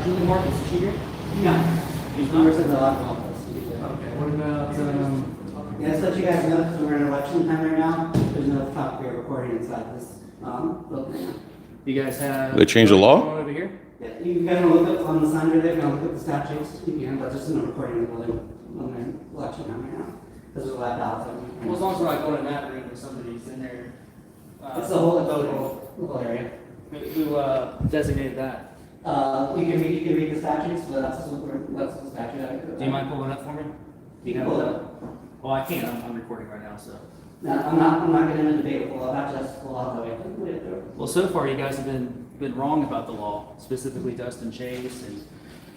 Julie Marcus, is she here? No. These numbers in the last office. Okay, what about, Yeah, just to let you guys know, because we're in election time right now, there's no copyright recording inside this building. you guys have? They changed the law? Over here? Yeah, you guys want to look up on the sign right there, you want to look at the statutes, you can, but there's no recording in the building when we're in election time right now. Because there's a lot of ballots. Well, as long as we're not going in that room or somebody's in there. It's the whole area. Who designated that? You can read the statutes, but that's the statute. Do you mind pulling it up for me? Do you have Pull it that? up. Well, I can't, I'm recording right now, so. No, I'm not getting into debate with the law, that's just the law that we have to. Well, so far you guys have been wrong about the law, specifically Dustin Chase and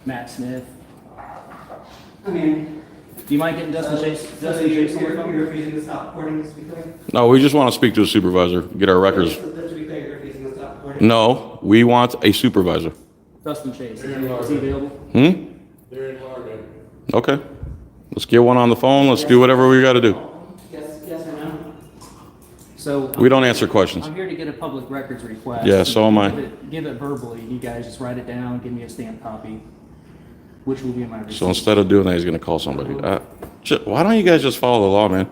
Matt Smith. I mean. Do you mind getting Dustin Chase on the phone? You're refusing to stop recording, to be clear? No, we just want to speak to a supervisor, get our records. To be clear, you're refusing to stop recording? No, we want a supervisor. Dustin Chase, is he available? They're in Largo. Okay. Let's get one on the phone. Let's do whatever we got to do. Yes or no? So. We don't answer questions. I'm here to get a public records request. Yeah, so am I. Give it verbally, you guys just write it down, give me a stamped copy, which will be in my receipt. So instead of doing that, he's going to call somebody. Why don't you guys just follow the law, man?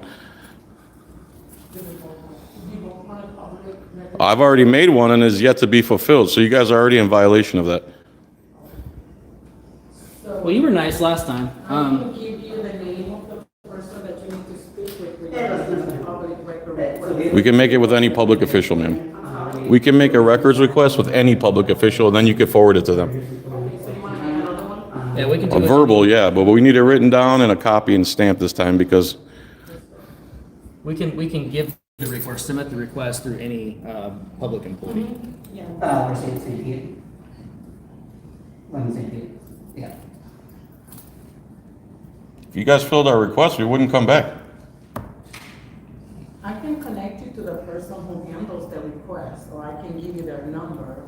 I've already made one and is yet to be fulfilled. So you guys are already in violation of that. Well, you were nice last time. I'm going to give you the name of the person that you need to speak with regarding the public record. We can make it with any public official, ma'am. We can make a records request with any public official, and then you can forward it to them. So you want to make another one? Yeah, we can do A it. verbal, yeah, but we need it written down and a copy and stamped this time because We can give the request, submit the request through any public employee. Yeah. We're saying St. Pete. When St. Pete, yeah. if you guys filled our request, we wouldn't come back. I can connect you to the person who handles the request, or I can give you their number.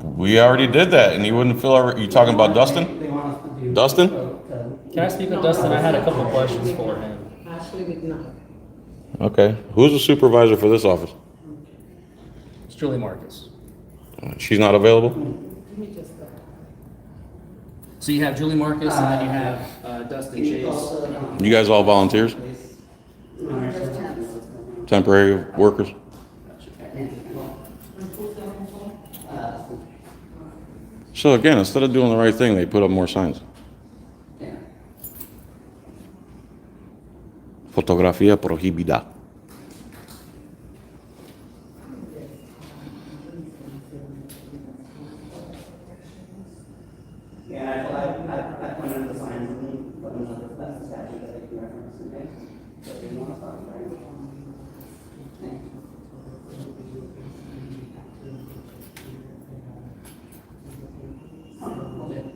We already did that, and you wouldn't fill our, you talking about Dustin? They want us to do. Dustin? Can I speak with Dustin? I had a couple of questions for him. Ashley did not. Okay. Who's the supervisor for this office? It's Julie Marcus. She's not available? Give me just a. So you have Julie Marcus and then you have Dustin Chase. You guys all volunteers? Temporary workers? So again, instead of doing the right thing, they put up more signs. Fotografía prohibida. Yeah, I pointed the signs and put them up, that's the statute that they can reference, okay? So if you want to start, right? Okay. Will do.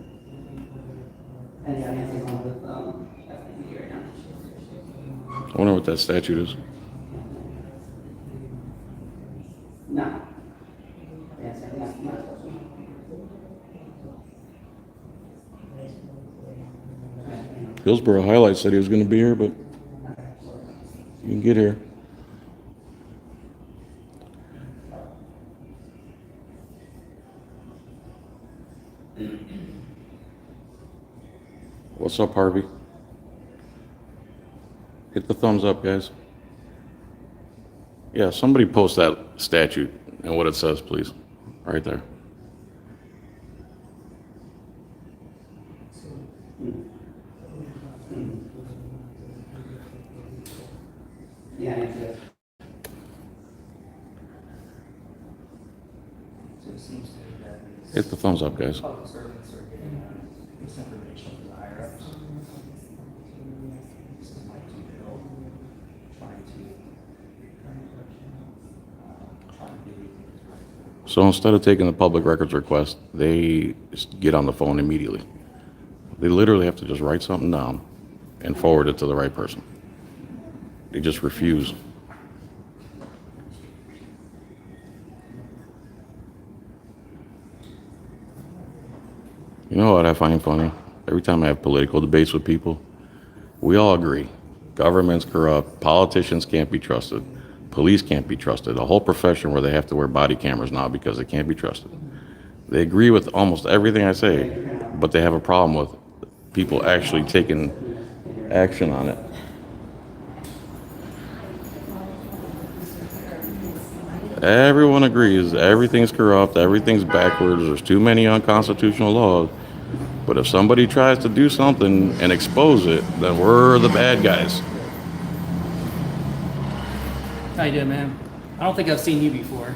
And yeah, Nancy's on with, FPP right now. I wonder what that statute is. No. Yes, I think that's my question. Hillsborough Highlights said he was going to be here, but you can get here. What's up, Harvey? Hit the thumbs up, guys. Yeah, somebody post that statute and what it says, please. Right there. Yeah, it's good. So it seems to me that these Hit the thumbs up, guys. public servants are getting misinformation from the higher ups. This is my two-bill trying to do. So instead of taking the public records request, they just get on the phone immediately. They literally have to just write something down and forward it to the right person. They just refuse. You know what I find funny? Every time I have political debates with people, we all agree. Government's corrupt, politicians can't be trusted, police can't be trusted, a whole profession where they have to wear body cameras now because they can't be trusted. They agree with almost everything I say, but they have a problem with people actually taking action on it. Everyone agrees everything's corrupt, everything's backwards, there's too many unconstitutional laws. But if somebody tries to do something and expose it, then we're the bad guys. How you doing, man? I don't think I've seen you before.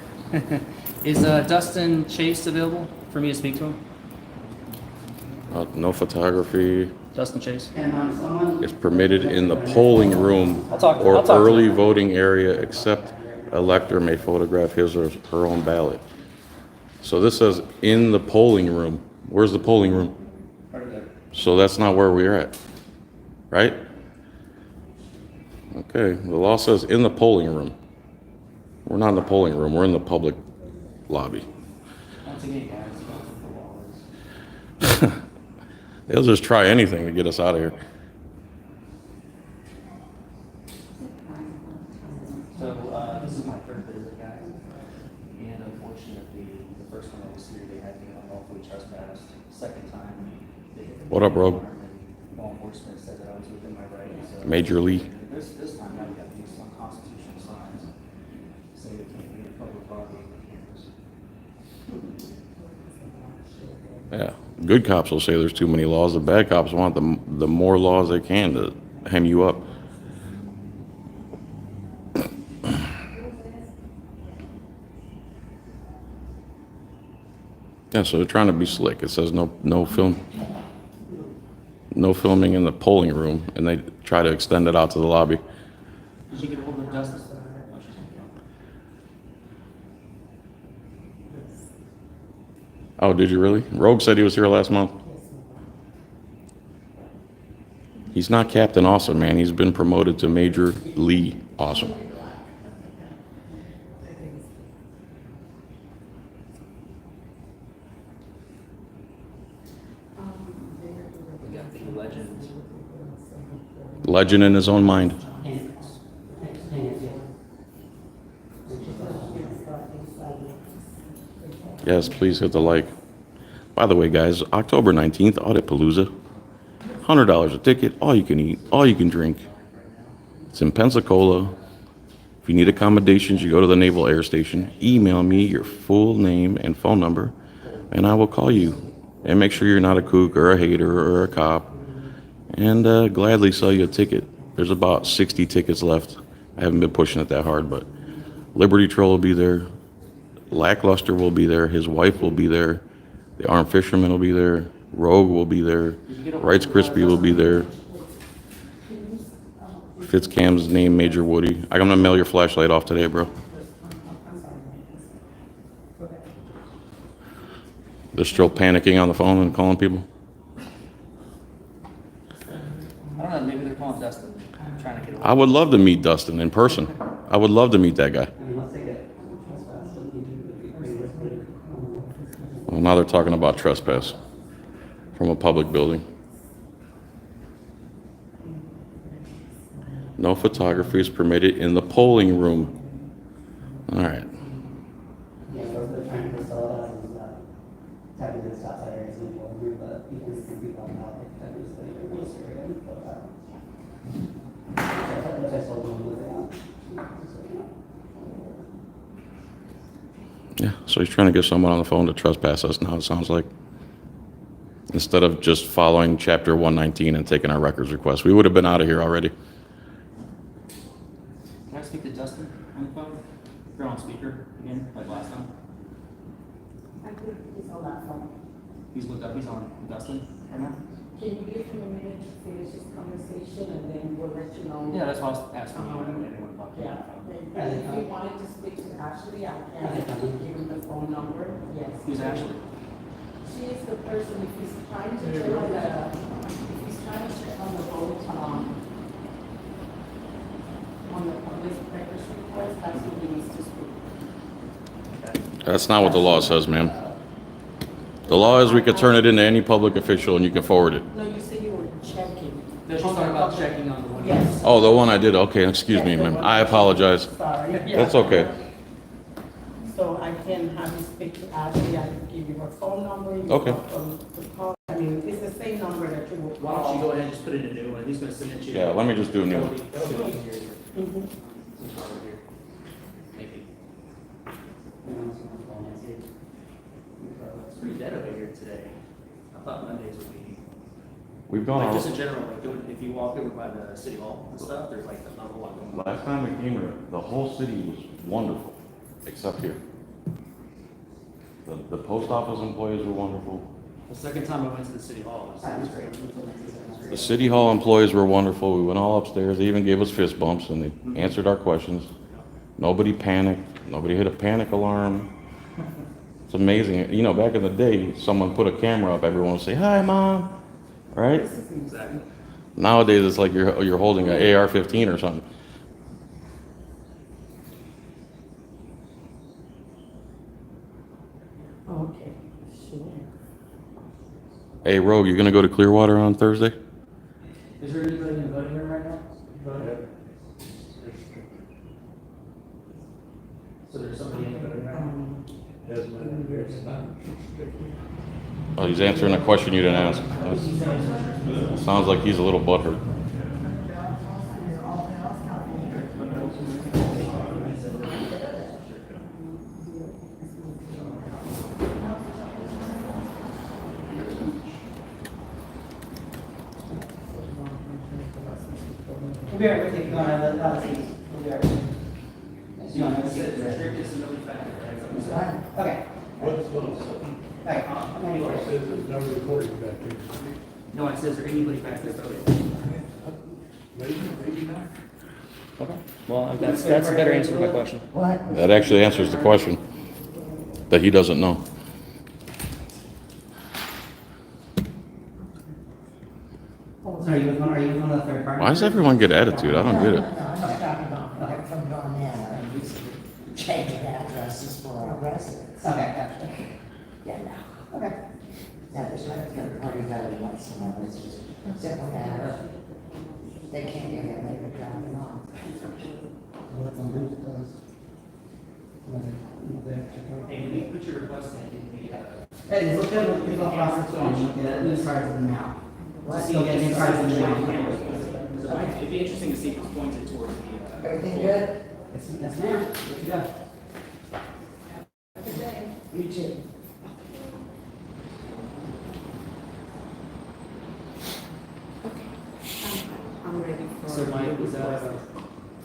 Is Dustin Chase available for me to speak to him? No photography Dustin Chase? And someone. is permitted in the polling room I'll talk or to early him. voting area, except elector may photograph his or her own ballot. So this says in the polling room. Where's the polling room? So that's not where we're at, right? Okay, the law says in the polling room. We're not in the polling room, we're in the public lobby. They'll just try anything to get us out of here. So this is my third visit, guys. And unfortunately, the first time I was here, they had me unlawfully trespassed. Second time, they What up, Rogue? law enforcement said that I was within my rights. So Major Lee. This time, now we have these unconstitutional signs saying they can't be in public lobby with cameras. Yeah, good cops will say there's too many laws. The bad cops want the more laws they can to hem you up. Yeah, so they're trying to be slick. It says no filming in the polling room, and they try to extend it out to the lobby. Did you get a hold of Dustin? Oh, did you really? Rogue said he was here last month. He's not Captain Awesome, man. He's been promoted to Major Lee Awesome. We got the legend. Legend in his own mind. Yes, please hit the like. By the way, guys, October 19th, Audit Palooza. $100 a ticket, all you can eat, all you can drink. It's in Pensacola. If you need accommodations, you go to the Naval Air Station. Email me your full name and phone number, and I will call you. And make sure you're not a kook or a hater or a cop. And gladly sell you a ticket. There's about 60 tickets left. I haven't been pushing it that hard, but Liberty Troll will be there. Lackluster will be there. His wife will be there. The Armed Fisherman will be there. Rogue will be there. Rights Crispy will be there. Fitzcam's name, Major Woody. I'm gonna mail your flashlight off today, bro. They're still panicking on the phone and calling people. I don't know, maybe they're calling Dustin. I'm trying to get I would love to meet Dustin in person. I would love to meet that guy. I mean, let's take it. Well, now they're talking about trespass from a public building. No photography is permitted in the polling room. All right. Yeah, they're trying to sell it as technically it's outside areas in the room, but you can be on that, like technically in this area, but which I sold them with Yeah, so he's trying to get someone on the phone to trespass us now, it sounds like. Instead of just following Chapter 119 and taking our records request. We would have been out of here already. Can I speak to Dustin on the phone? You're on speaker again, like last time. I think he's on that phone. He's looked up, he's on Dustin right now? Can you give him a minute to finish his conversation and then we'll let you know? Yeah, that's why I was asking you. I don't know anyone about Yeah, that. and if you wanted to speak to Ashley, I can give him the phone number, yes. Who's Ashley? She is the person, if he's trying to check on the, if he's trying to check on the vote, on the public records request, that's who he needs to speak. That's not what the law says, ma'am. The law is we could turn it into any public official and you can forward it. No, you said you were checking. No, she's talking about checking on the one. Yes. Oh, the one I did, okay, excuse me, ma'am. I apologize. Sorry. That's okay. So I can have you speak to Ashley, I can give you her phone number. You Okay. can call. I mean, it's the same number that you would Why don't you call. go ahead and just put in a new one, he's gonna send it to you. Yeah, let me just do a new one. That'll be easier. Mhm. Since we're over here. Maybe. It's pretty dead over here today. I thought Mondays would be, We've gone like, all, just in general, like, if you walk over by the city hall and stuff, there's like a whole lot going on. last time we came here, the whole city was wonderful, except here. The post office employees were wonderful. The second time I went to the city hall, it was great. The city hall employees were wonderful. We went all upstairs. They even gave us fist bumps and they answered our questions. Nobody panicked. Nobody hit a panic alarm. It's amazing. You know, back in the day, someone put a camera up, everyone would say, "Hi, Mom," right? Exactly. Nowadays, it's like you're holding an AR-15 or something. Okay, sure. Hey, Rogue, you gonna go to Clearwater on Thursday? Is there anybody in the voting room right now? So there's somebody in the voting room? Oh, he's answering a question you didn't ask. Sounds like he's a little butthurt. We'll be right with you, if you want to, we'll be right with you. You want to sit there? Okay. What's those? Okay. It says there's no recording back here. No, it says there anybody back there voting. Maybe not. Okay. Well, that's a better answer to my question. That actually answers the question that he doesn't know. So are you with one of the third party? Why does everyone get attitude? I don't get it. No, I'm just talking about like from going in, and changing addresses for our residents. Okay, gotcha. Yeah, no. Okay. That was like a third party voting once in a while, it's just simple matter. They can't get it, they could drop it off. Hey, when you put your request in, Hey, look at the process going, look at new cards in the mail. Let's go get new cards in the mail. it'd be interesting to see if it's pointed towards the, Everything good? Yes, ma'am. What you got? You too. I'm ready for. so Mike, was that,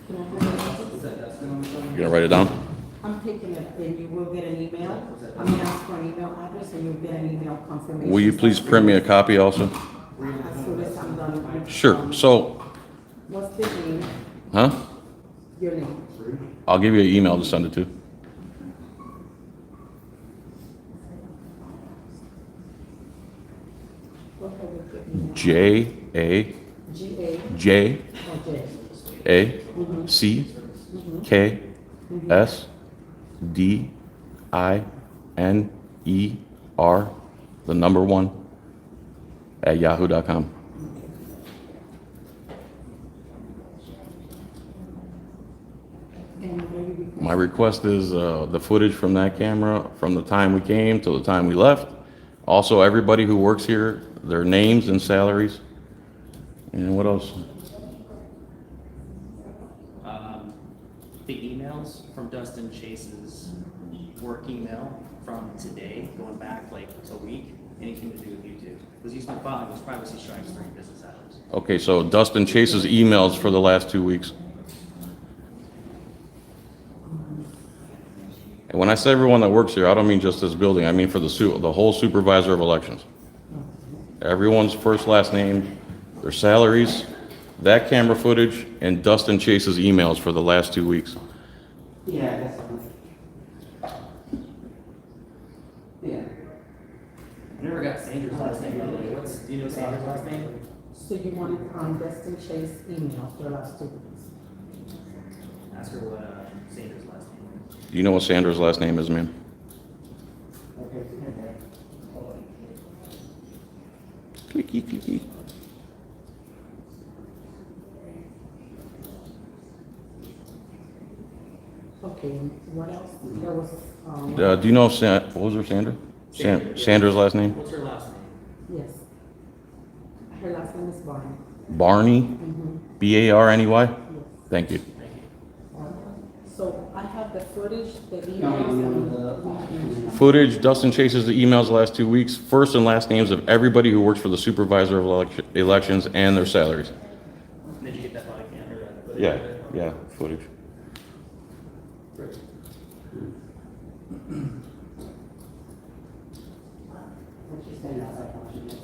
Can I have it? is that Dustin on the phone? You gonna write it down? I'm taking it, and you will get an email. I'm gonna ask for an email address, and you'll get an email confirmation. Will you please print me a copy also? As soon as I'm done. with, Sure. So, What's the name? huh? Your name? I'll give you an email to send it to. Go ahead with your email. J-A-J-A-C-K-S-D-I-N-E-R. The number 1 at yahoo.com. And where you My request is the footage from that camera from the time we came till the time we left. Also, everybody who works here, their names and salaries. And what else? The emails from Dustin Chase's work email from today, going back like a week, anything to do with YouTube. Because he's been filing his privacy strikes during business hours. Okay, so Dustin Chase's emails for the last 2 weeks. And when I say everyone that works here, I don't mean just this building. I mean for the whole supervisor of elections. Everyone's first, last name, their salaries, that camera footage, and Dustin Chase's emails for the last 2 weeks. Yeah, I guess so. Yeah. I never got Sandra's last name, by the way. Do you know Sandra's last name? So you want it on Destin Chase email for the last 2 weeks? Ask her what Sandra's last name is. Do you know what Sandra's last name is, ma'am? Clicky, clicky. Okay, what else? There was, Do you know, what was her, Sandra? Sandra's last name? What's her last name? yes. Her last name is Barney. Barney? B-A-R-N-E-Y? Yes. Thank you. Thank you. So I have the footage, the No, emails, and Footage, Dustin chases the emails the last 2 weeks, first and last names of everybody who works for the supervisor of elections and their salaries. Did you get that body cam or that? Yeah, footage. She's standing outside watching it.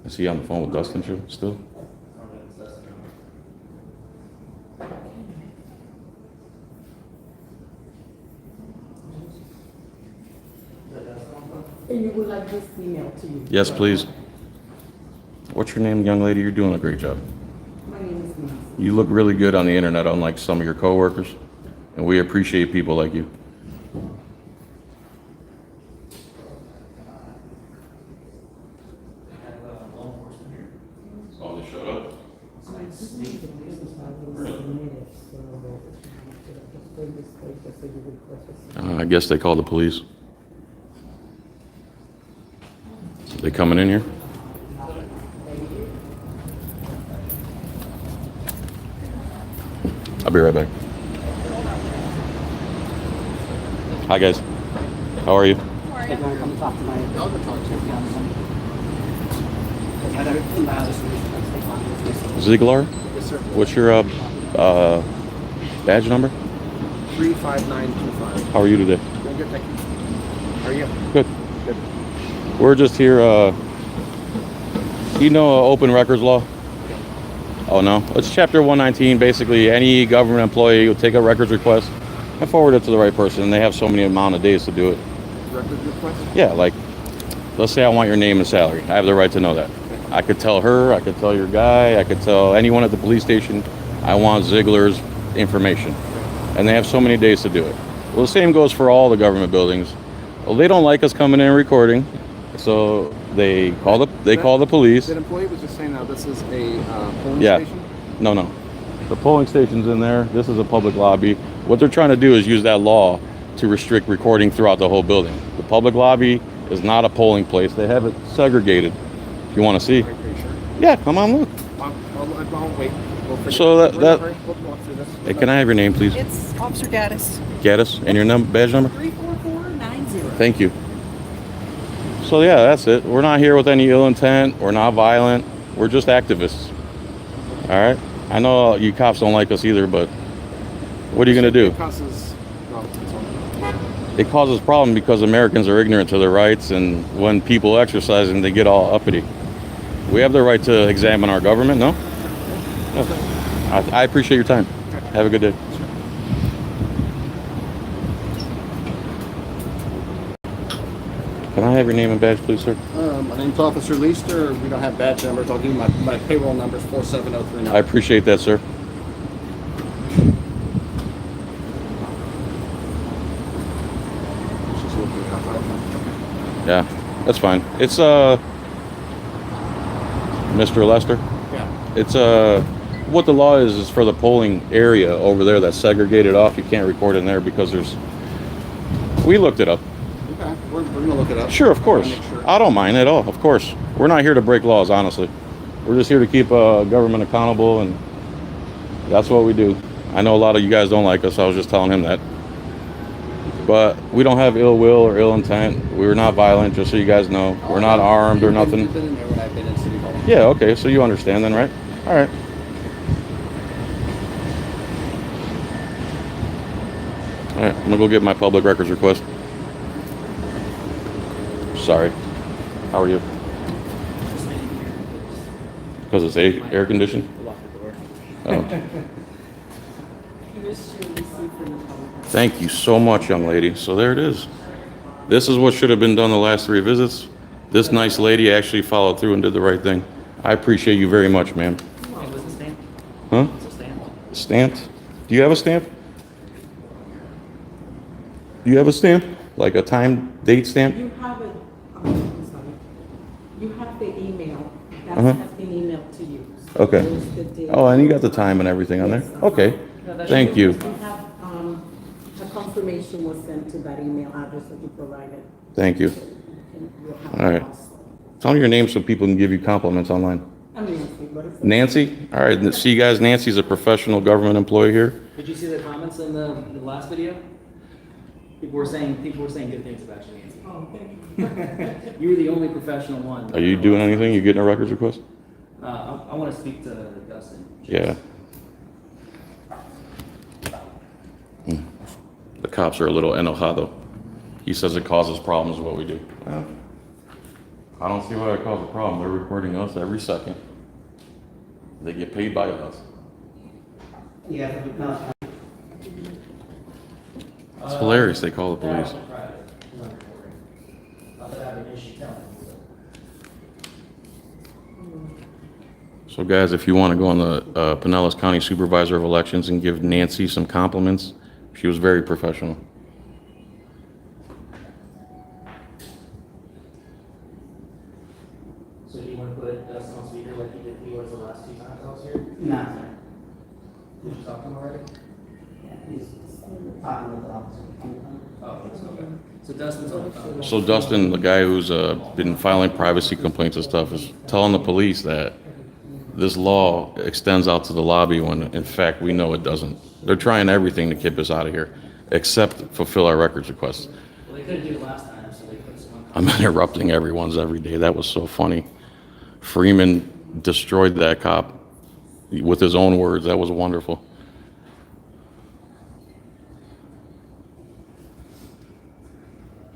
Is he on the phone with Dustin still? you would like this email to you? Yes, please. What's your name, young lady? You're doing a great job. My name is Nancy. You look really good on the internet, unlike some of your coworkers, and we appreciate people like you. Oh, they showed up? I guess they called the police. They coming in here? I'll be right back. Hi guys. How are you? Hey, do you want to come talk to my... I'll go talk to you. Yeah, they're in violation of state law. Ziegler? Yes, sir. What's your badge number? 35925. How are you today? Doing good, thank you. How are you? Good. Good. We're just here, you know open records law? Oh no, it's chapter 119. Basically, any government employee will take a records request and forward it to the right person. And they have so many amount of days to do it. Record request? Yeah, like, let's say I want your name and salary. I have the right to know that. I could tell her, I could tell your guy, I could tell anyone at the police station, I want Ziegler's information. And they have so many days to do it. Well, the same goes for all the government buildings. Well, they don't like us coming in and recording, so they call the police. That employee was just saying now this is a polling Yeah. station? No. The polling station's in there. This is a public lobby. What they're trying to do is use that law to restrict recording throughout the whole building. The public lobby is not a polling place. They have it segregated. If you want to see. Are you sure? Yeah, come on, look. I'll wait. We'll figure So it out. that- We'll walk through this. Hey, can I have your name, please? It's Officer Gaddis, Gaddis, and your badge number? 34490. Thank you. So yeah, that's it. We're not here with any ill intent. We're not violent. We're just activists. All right? I know you cops don't like us either, but what are you going to do? It causes, well, it's on. It causes problem because Americans are ignorant to their rights, and when people exercise them, they get all uppity. We have the right to examine our government, no? No. I appreciate your time. Have a good day. Can I have your name and badge, please, sir? My name's Officer Leister. We don't have badge numbers. I'll give you my payroll number is 47039. I appreciate that, sir. She's looking it up. Okay. Yeah, that's fine. It's Mr. Lester. Yeah. It's what the law is for the polling area over there that's segregated off. You can't record in there because there's. We looked it up. Okay. We're gonna look it up. Sure, of course. Make sure. I don't mind at all. Of course, we're not here to break laws. Honestly, we're just here to keep government accountable, and that's what we do. I know a lot of you guys don't like us. I was just telling him that. But we don't have ill will or ill intent. We're not violent, just so you guys know. We're not armed or nothing. You've been in there when I've been in City Hall. Yeah, okay, so you understand then, right? All right. All right, I'm gonna go get my public records request. Sorry. How are you? Because it's air conditioned? Lock the door. Oh. Here's your receipt for the public. Thank you so much, young lady. So there it is. This is what should have been done the last 3 visits. This nice lady actually followed through and did the right thing. I appreciate you very much, ma'am. Hey, was it stamped? Huh? Was it stamped? Stamped? Do you have a stamp? Do you have a stamp? Like a time, date stamp? You have it, sorry. has been emailed to you. So Okay. there's the date. Oh, and you got the time and everything on there? Okay, thank you. We have, a confirmation was sent to that email address that you provided. Thank you. And we'll have All right. it also. Tell me your name so people can give you compliments online. I'm Nancy, what is it? Nancy? All right, see you guys, Nancy's a professional government employee here. Did you see the comments in the last video? People were saying good things about you, Nancy. Oh, thank you. You were the only professional one. Are you doing anything? You getting a records request? I want to speak to Dustin. Yeah. The cops are a little enojado. He says it causes problems what we do. Well, I don't see why it causes a problem. They're recording us every second. They get paid by us. You guys have, no, It's hilarious. They call the police. So guys, if you want to go on the Pinellas County Supervisor of Elections and give Nancy some compliments, she was very professional. So do you want to put Dustin on speaker like he was the last two times I was here? no, sir. Did you talk to him already? Yeah, he's talking with the officer. Oh, that's okay. So Dustin's on the phone. So Dustin, the guy who's been filing privacy complaints and stuff, is telling the police that this law extends out to the lobby when in fact we know it doesn't. They're trying everything to keep us out of here, except fulfill our records requests. Well, they couldn't do it last time, so they put someone. I'm interrupting everyone's every day. That was so funny. Freeman destroyed that cop with his own words. That was wonderful.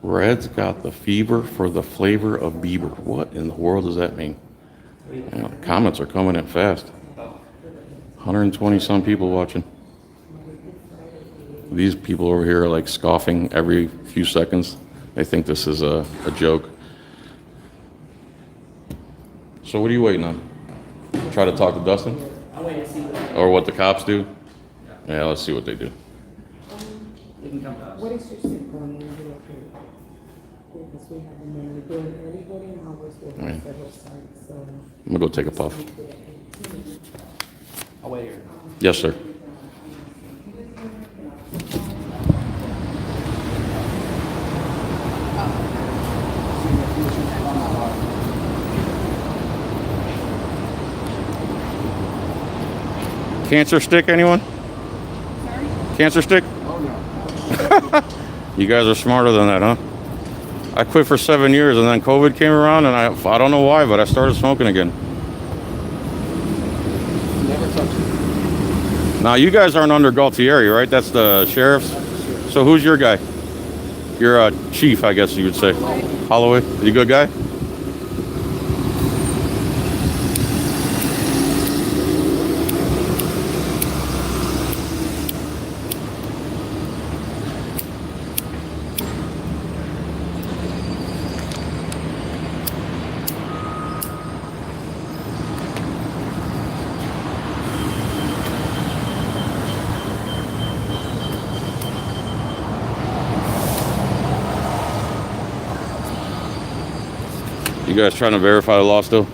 Red's got the fever for the flavor of Bieber. What in the world does that mean? You know, the comments are coming in fast. 120 some people watching. These people over here are like scoffing every few seconds. They think this is a joke. So what are you waiting on? Try to talk to Dustin? I'll wait and see what they Or what the cops do? Yeah, let's see what they do. They can come to us. What is your zip code? Because we have them, we're doing early voting hours, we Right. have several sites, so. I'm gonna go take a puff. I'll wait here. Yes, sir. Cancer stick, anyone? Cancer stick? Oh, no. You guys are smarter than that, huh? I quit for 7 years and then COVID came around and I don't know why, but I started smoking again. Never touch it. Now, you guys aren't under Galtieri, right? That's the sheriff's? So who's your guy? Your chief, I guess you would say. Holloway? Is he a good guy? You guys trying to verify the law still?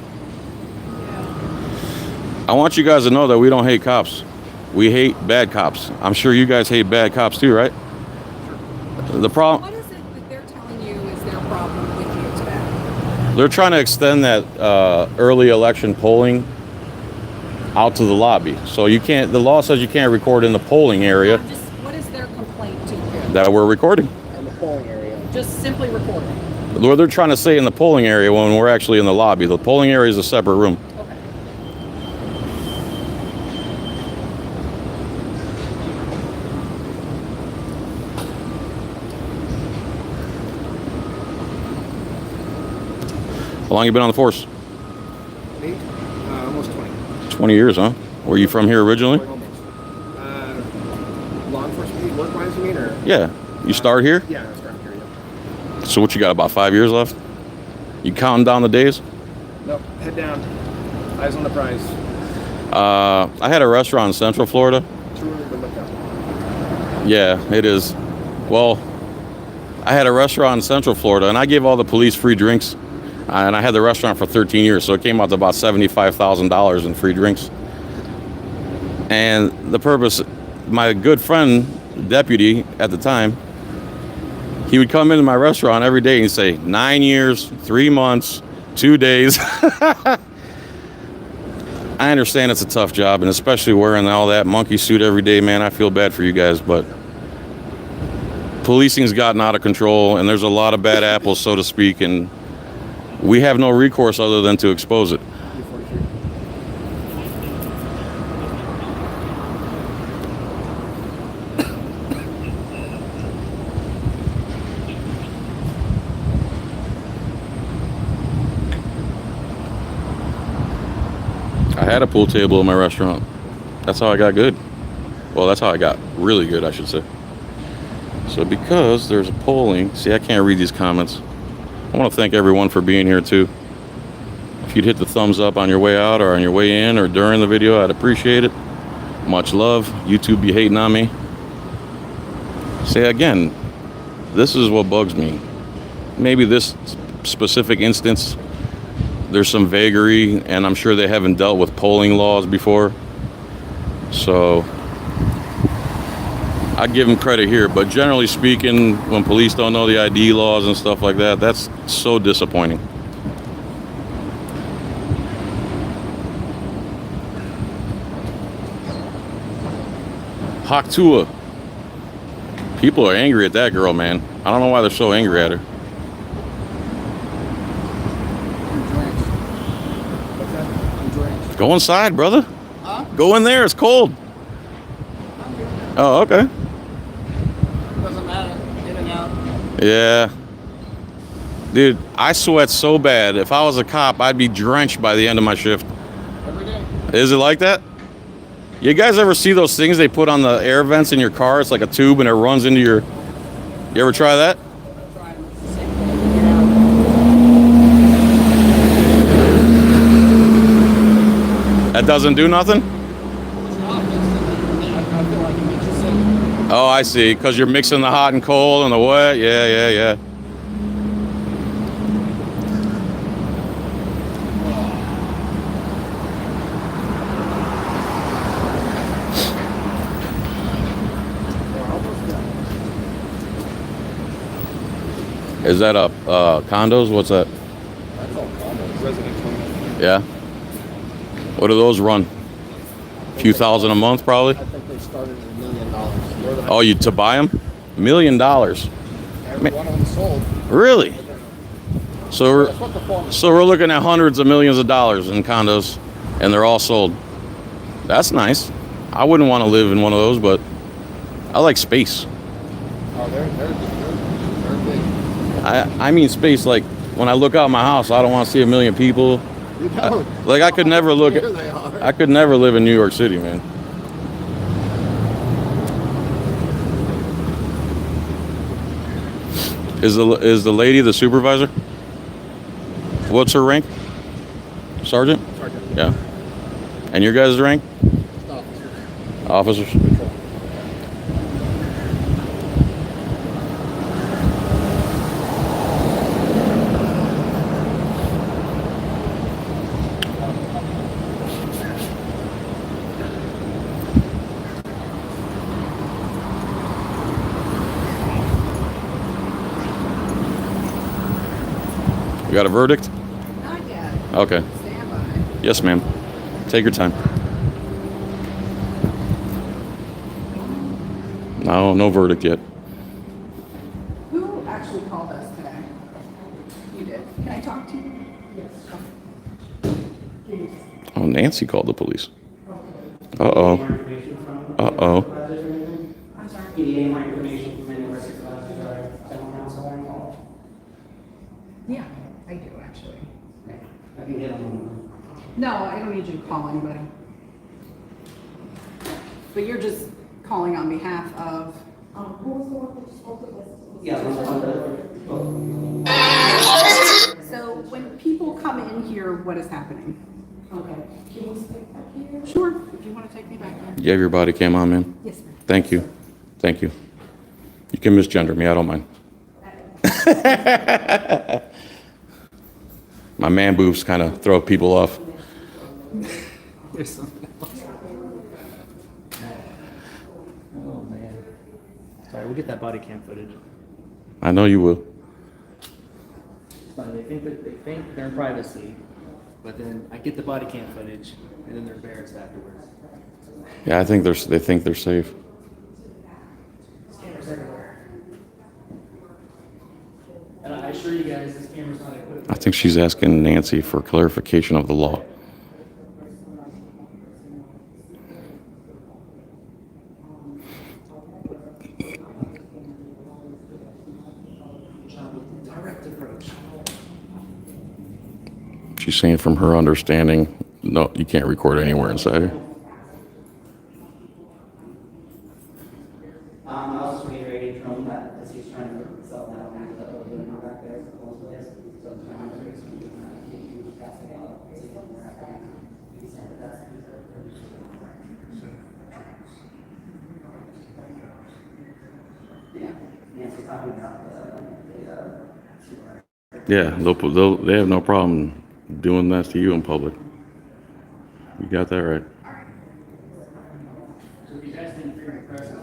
I want you guys to know that we don't hate cops. We hate bad cops. I'm sure you guys hate bad cops too, right? The problem, What is it that they're telling you is their problem with you today? they're trying to extend that early election polling out to the lobby. So you can't, the law says you can't record in the polling area What is their complaint to you? that we're recording. In the polling area. Just simply recording. What they're trying to say in the polling area when we're actually in the lobby. The polling area is a separate room. Okay. How long you been on the force? Me? Almost 20. 20 years, huh? Were you from here originally? Almost. Law enforcement, work-wise, you mean, or? Yeah. You started here? Yeah, I started here, yeah. So what, you got about 5 years left? You counting down the days? Nope, head down. Eyes on the prize. I had a restaurant in Central Florida. Too early to look up. Yeah, it is. Well, I had a restaurant in Central Florida, and I gave all the police free drinks. And I had the restaurant for 13 years, so it came out to about $75,000 in free drinks. And the purpose, my good friend, deputy at the time, he would come into my restaurant every day and say, 9 years, 3 months, 2 days. I understand it's a tough job, and especially wearing all that monkey suit every day, man, I feel bad for you guys, but policing's gotten out of control, and there's a lot of bad apples, so to speak, and we have no recourse other than to expose it. I had a pool table in my restaurant. That's how I got good. Well, that's how I got really good, I should say. So because there's a polling, see, I can't read these comments. I want to thank everyone for being here too. If you'd hit the thumbs up on your way out or on your way in or during the video, I'd appreciate it. Much love. YouTube be hating on me. Say again, this is what bugs me. Maybe this specific instance, there's some vagary, and I'm sure they haven't dealt with polling laws before. So I give them credit here, but generally speaking, when police don't know the ID laws and stuff like that, that's so disappointing. Haktua. People are angry at that girl, man. I don't know why they're so angry at her. Go inside, brother. Huh? Go in there. It's cold. Oh, okay. Doesn't matter. In and out. Yeah. Dude, I sweat so bad. If I was a cop, I'd be drenched by the end of my shift. Every day. Is it like that? You guys ever see those things they put on the air vents in your car? It's like a tube and it runs into your... You ever try that? That doesn't do nothing? Oh, I see. Because you're mixing the hot and cold and the wet. Yeah. Is that condos? What's that? That's all condos. Residential. Yeah. What do those run? A few thousand a month, probably? I think they started at $1 million. Oh, you to buy them? $1 million. Every one of them sold. Really? So That's what the form is. we're looking at hundreds of millions of dollars in condos, and they're all sold. That's nice. I wouldn't want to live in one of those, but I like space. Oh, they're big. I mean space, like when I look out my house, I don't want to see a million people. You know, Like I could never look here at, they are. I could never live in New York City, man. Is the lady the supervisor? What's her rank? Sergeant? Sergeant. Yeah. And your guys' rank? Officer. Officers? You got a verdict? Not yet. Okay. Stand by. Yes, ma'am. Take your time. No verdict yet. Who actually called us today? You did. Can I talk to you? Yes. Oh, Nancy called the police. Uh-oh. Uh-oh. I'm sorry. Do you need any more information from any of our supervisors or general counsel or involved? Yeah, I do actually. I can get them. No, I don't need you to call anybody. But you're just calling on behalf of. Who was the one that you spoke with? Yeah. So when people come in here, what is happening? Okay. Can we stick back here? Sure, if you want to take me back there. You have your body cam on, ma'am? Yes, ma'am. Thank you. Thank you. You can misgender me. I don't mind. My man boobs kind of throw people off. There's something else. Oh, man. Sorry, we'll get that body cam footage. I know you will. They think they're in privacy, but then I get the body cam footage, and then they're embarrassed afterwards. Yeah, I think they think they're safe. Cameras everywhere. And I assure you guys, this camera's not equipped. I think she's asking Nancy for clarification of the law. Direct approach. She's saying from her understanding, no, you can't record anywhere inside here. I was just reiterating from that, as he's trying to sell that land that we're doing back there, the whole place. So I'm trying to raise some, pass it out, see what we're at. Yeah, Nancy's talking about Yeah, they have no problem doing that to you in public. You got that right. So if you guys didn't bring your presence,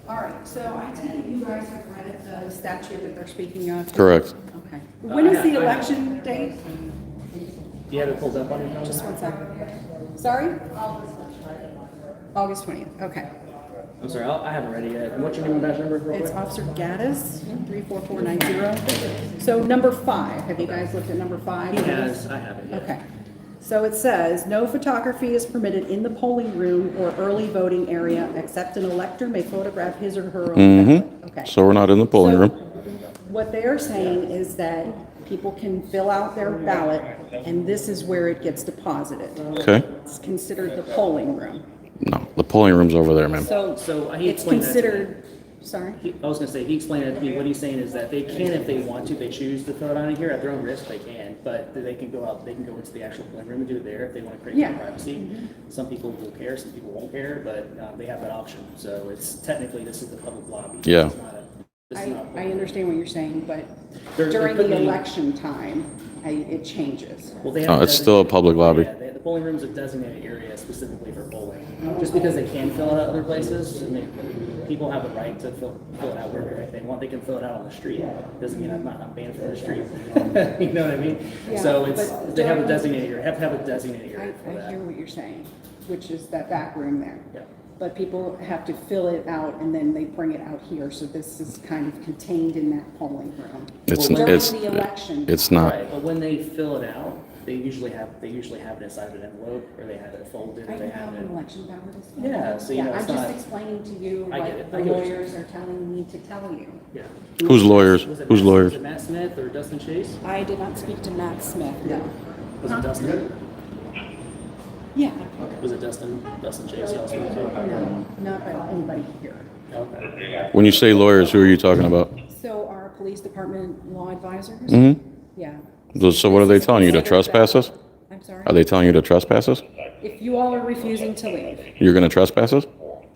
All right, so I take it you guys have read the statute that they're speaking of? Correct. Okay. When is the election date? do you have it pulled up on your phone? Just one second. Sorry? August 20th, okay. I'm sorry, I haven't read it yet. And what's your name and badge number? Real It's quick? Officer Gaddis, 34490. So number 5, have you guys looked at number 5? He has, I haven't yet. Okay. So it says, no photography is permitted in the polling room or early voting area except an elector may photograph his or her own ballot. Okay. So we're not in the polling So room. what they're saying is that people can fill out their ballot and this is where it gets deposited. Okay. It's considered the polling room. No, the polling room's over there, ma'am. So He it's explained that to me. considered, sorry? I was gonna say, he explained it to me, what he's saying is that they can, if they want to, they choose to fill it out in here at their own risk, they can, but they can go out, they can go into the actual polling room and do it there if they wanna create Yeah. more privacy. Some people will care, some people won't care, but, they have that option, so it's, technically, this is the public lobby. Yeah. It's not a- this is not a I understand what you're saying, but They're during putting the in- election time, it changes. Well, they No, have it's still a designated- public lobby. Yeah, the polling room's a designated area specifically for polling. Just because they can fill it out other places, I mean, people have the right to fill it out wherever they want. They can fill it out on the street. Doesn't mean I'm banned from the street. You know what I mean? Yeah, So it's, but they have a during- designated area, have to have a designated area for I that. hear what you're saying, which is that back room there. Yeah. But people have to fill it out and then they bring it out here, so this is kind of contained in that polling room. During the election. It's not. Right, but when they fill it out, they usually have it inside an envelope, or they have it folded, I or they know have an it. election ballot is. filled Yeah, out. so, you know, I'm it's just not- explaining to you I get what it. the I get what you're lawyers are telling me to tell you. Yeah. Who's lawyers? Was it Who's Matt- lawyers? Was it Matt Smith or Dustin Chase? I did not speak to Matt Smith, no. Was it Dustin? Yeah, Was it Dustin Chase? Y'all spoke to? no, not by anybody here. Okay. When you say lawyers, who are you talking about? So our police department law advisors? Mm-hmm. Yeah. So what are they telling you, to trespass us? I'm sorry? Are they telling you to trespass us? If you all are refusing to leave, You're gonna trespass us?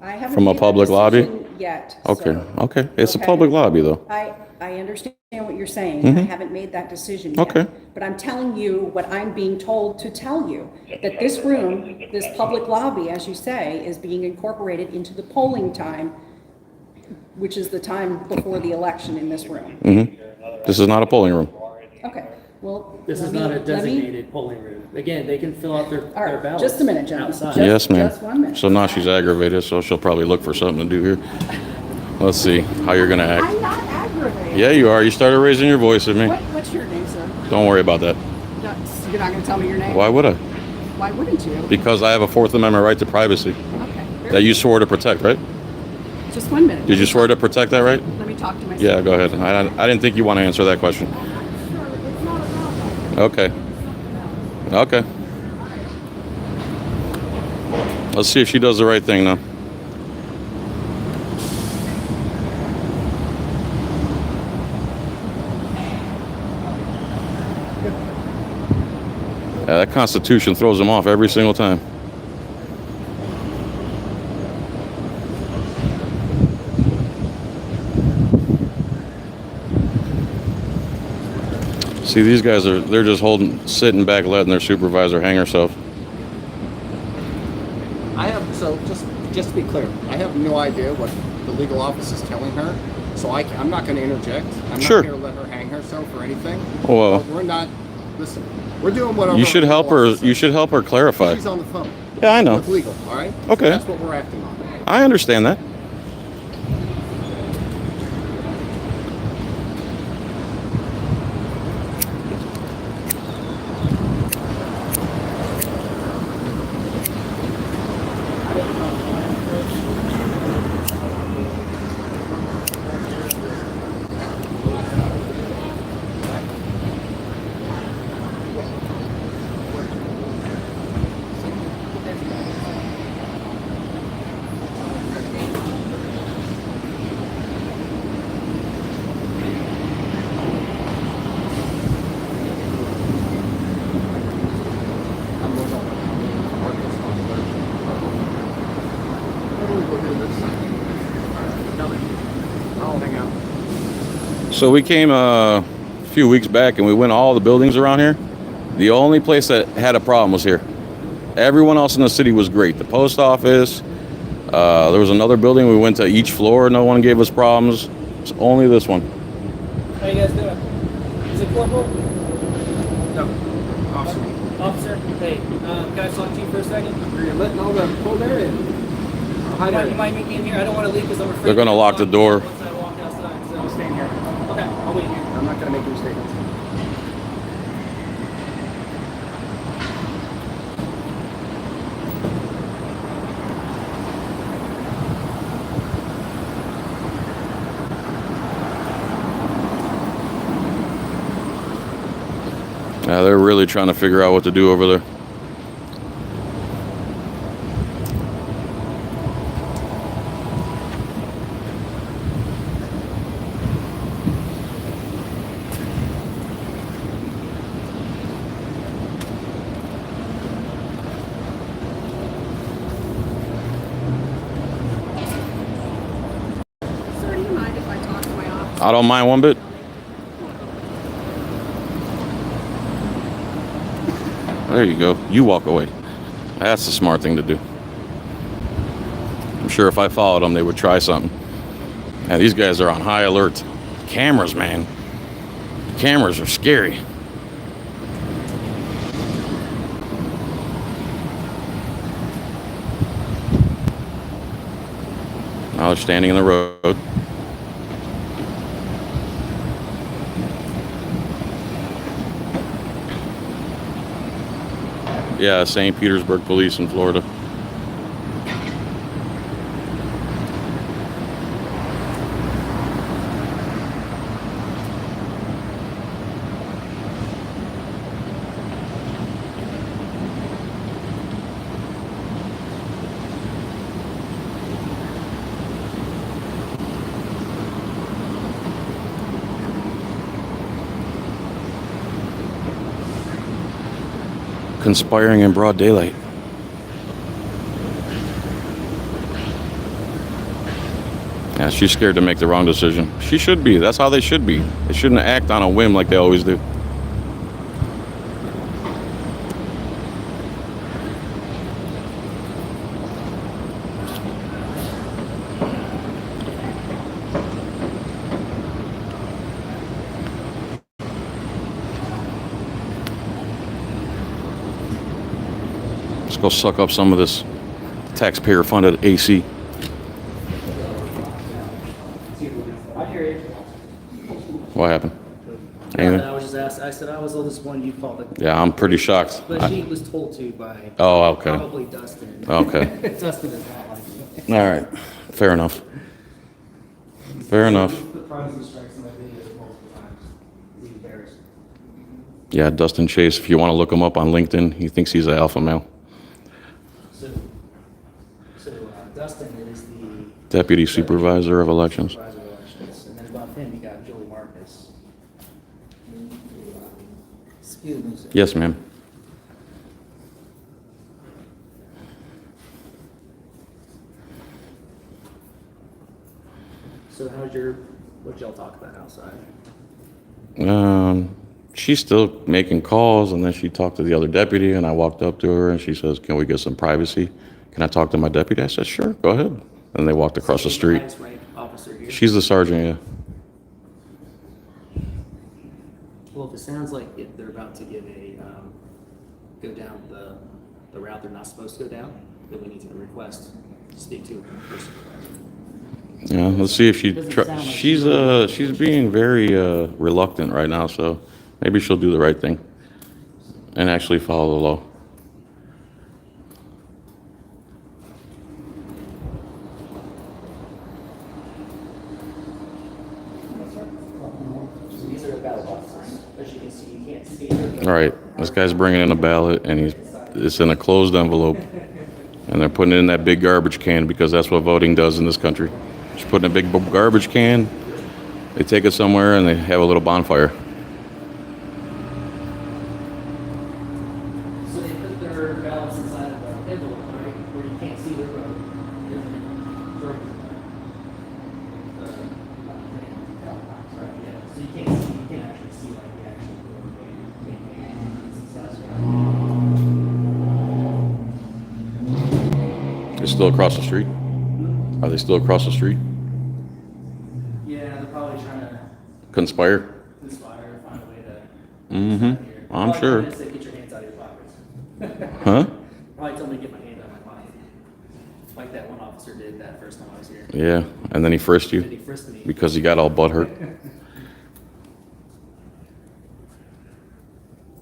I haven't From a made that public lobby? decision yet. Okay, so- okay. It's a Okay. public lobby, though. I understand what you're saying. I haven't made that decision yet. Okay. But I'm telling you what I'm being told to tell you, that this room, this public lobby, as you say, is being incorporated into the polling time, which is the time before the election in this room. This is not a polling room. Okay, well. This let is me- not a let me- designated polling room. Again, they can fill out their All right, ballots. just a minute, gentlemen. Outside. Just- Yes, ma'am. just 1 minute. So now she's aggravated, so she'll probably look for something to do here. Let's see how you're gonna act. I'm not aggravated. Yeah, you are. You started raising your voice at me. What's your name, sir? Don't worry about that. You're not gonna tell me your name? Why would I? Why wouldn't you? Because I have a Fourth Amendment right to privacy Okay. that you swore to protect, right? Just 1 minute. Did you swear to protect that right? Let me talk to myself. Yeah, go ahead. I didn't think you want to answer that question. Okay. Okay. Let's see if she does the right thing now. Yeah, that Constitution throws them off every single time. See, these guys they're just sitting back, letting their supervisor hang herself. I have, so just to be clear, I have no idea what the legal office is telling her, so I'm not going to interject. I'm Sure. not here to let her hang herself or anything. Well, But we're not, listen, we're doing whatever. you should our help legal her. office You says. should help her clarify. She's on the phone. Yeah, I know. With legal, all right? Okay. So that's what we're acting on. I understand that. I'll hang out. So we came a few weeks back and we went to all the buildings around here. The only place that had a problem was here. Everyone else in the city was great. The post office, there was another building. We went to each floor. No one gave us problems. It's only this one. How you guys doing? Is it corporal? No. Officer. Officer? Hey, can I talk to you for a second? You're letting all the pull there in. You might meet me in here. I don't want to leave because I'm afraid. They're gonna lock the door. Once I walk outside, so. I'll stand here. Okay, I'll wait here. I'm not going to make any statements. Yeah, they're really trying to figure out what to do over there. Sir, do you mind if I talk to my office? I don't mind one bit. There you go. You walk away. That's the smart thing to do. I'm sure if I followed them, they would try something. And these guys are on high alert. Cameras, man. Cameras are scary. Now they're standing in the road. Yeah, St. Petersburg Police in Florida. Conspiring in broad daylight. Yeah, she's scared to make the wrong decision. She should be. That's how they should be. They shouldn't act on a whim like they always do. Let's go suck up some of this taxpayer-funded AC. I hear you. What happened? Yeah, Anything? I was just asked, I said I was the oldest one, you called it. Yeah, I'm pretty shocked. But she was told to by Oh, okay. probably Dustin. Okay. Dustin is not like it. All right. Fair enough. Fair enough. Put privacy strikes in my videos multiple times. He's embarrassed. Yeah, Dustin Chase, if you want to look him up on LinkedIn, he thinks he's an alpha male. So Dustin is the Deputy Supervisor of Elections. supervisor of elections, and then above him you got Julie Marcus. Excuse me, sir. Yes, ma'am. So what'd y'all talk about outside? she's still making calls, and then she talked to the other deputy, and I walked up to her, and she says, can we get some privacy? Can I talk to my deputy? I said, sure, go ahead. And they walked across the She's street. highest ranked officer here. She's the sergeant, yeah. Well, if it sounds like if they're about to give a, go down the route they're not supposed to go down, then we need to request to speak to a person. Yeah, let's see if she, Doesn't sound like she's being very reluctant right now, so maybe she'll do the right thing and actually follow the law. So these are the ballot boxes. As you can see, you can't see. All right, this guy's bringing in a ballot, and it's in a closed envelope, and they're putting it in that big garbage can because that's what voting does in this country. Just put in a big garbage can, they take it somewhere, and they have a little bonfire. So they put their ballots inside of an envelope, right, where you can't see their vote. So you can't see, you can't actually see like the actual vote. They're still across the street? Are they still across the street? Yeah, they're probably trying to Conspire? conspire, find a way to. Mm-hmm. I'm sure. Probably say, get your hands out of your pockets. Huh? Probably told me to get my hand out of my pocket. Like that one officer did that first time I was here. Yeah, and then he frisked Then he you frisked me. because he got all butthurt.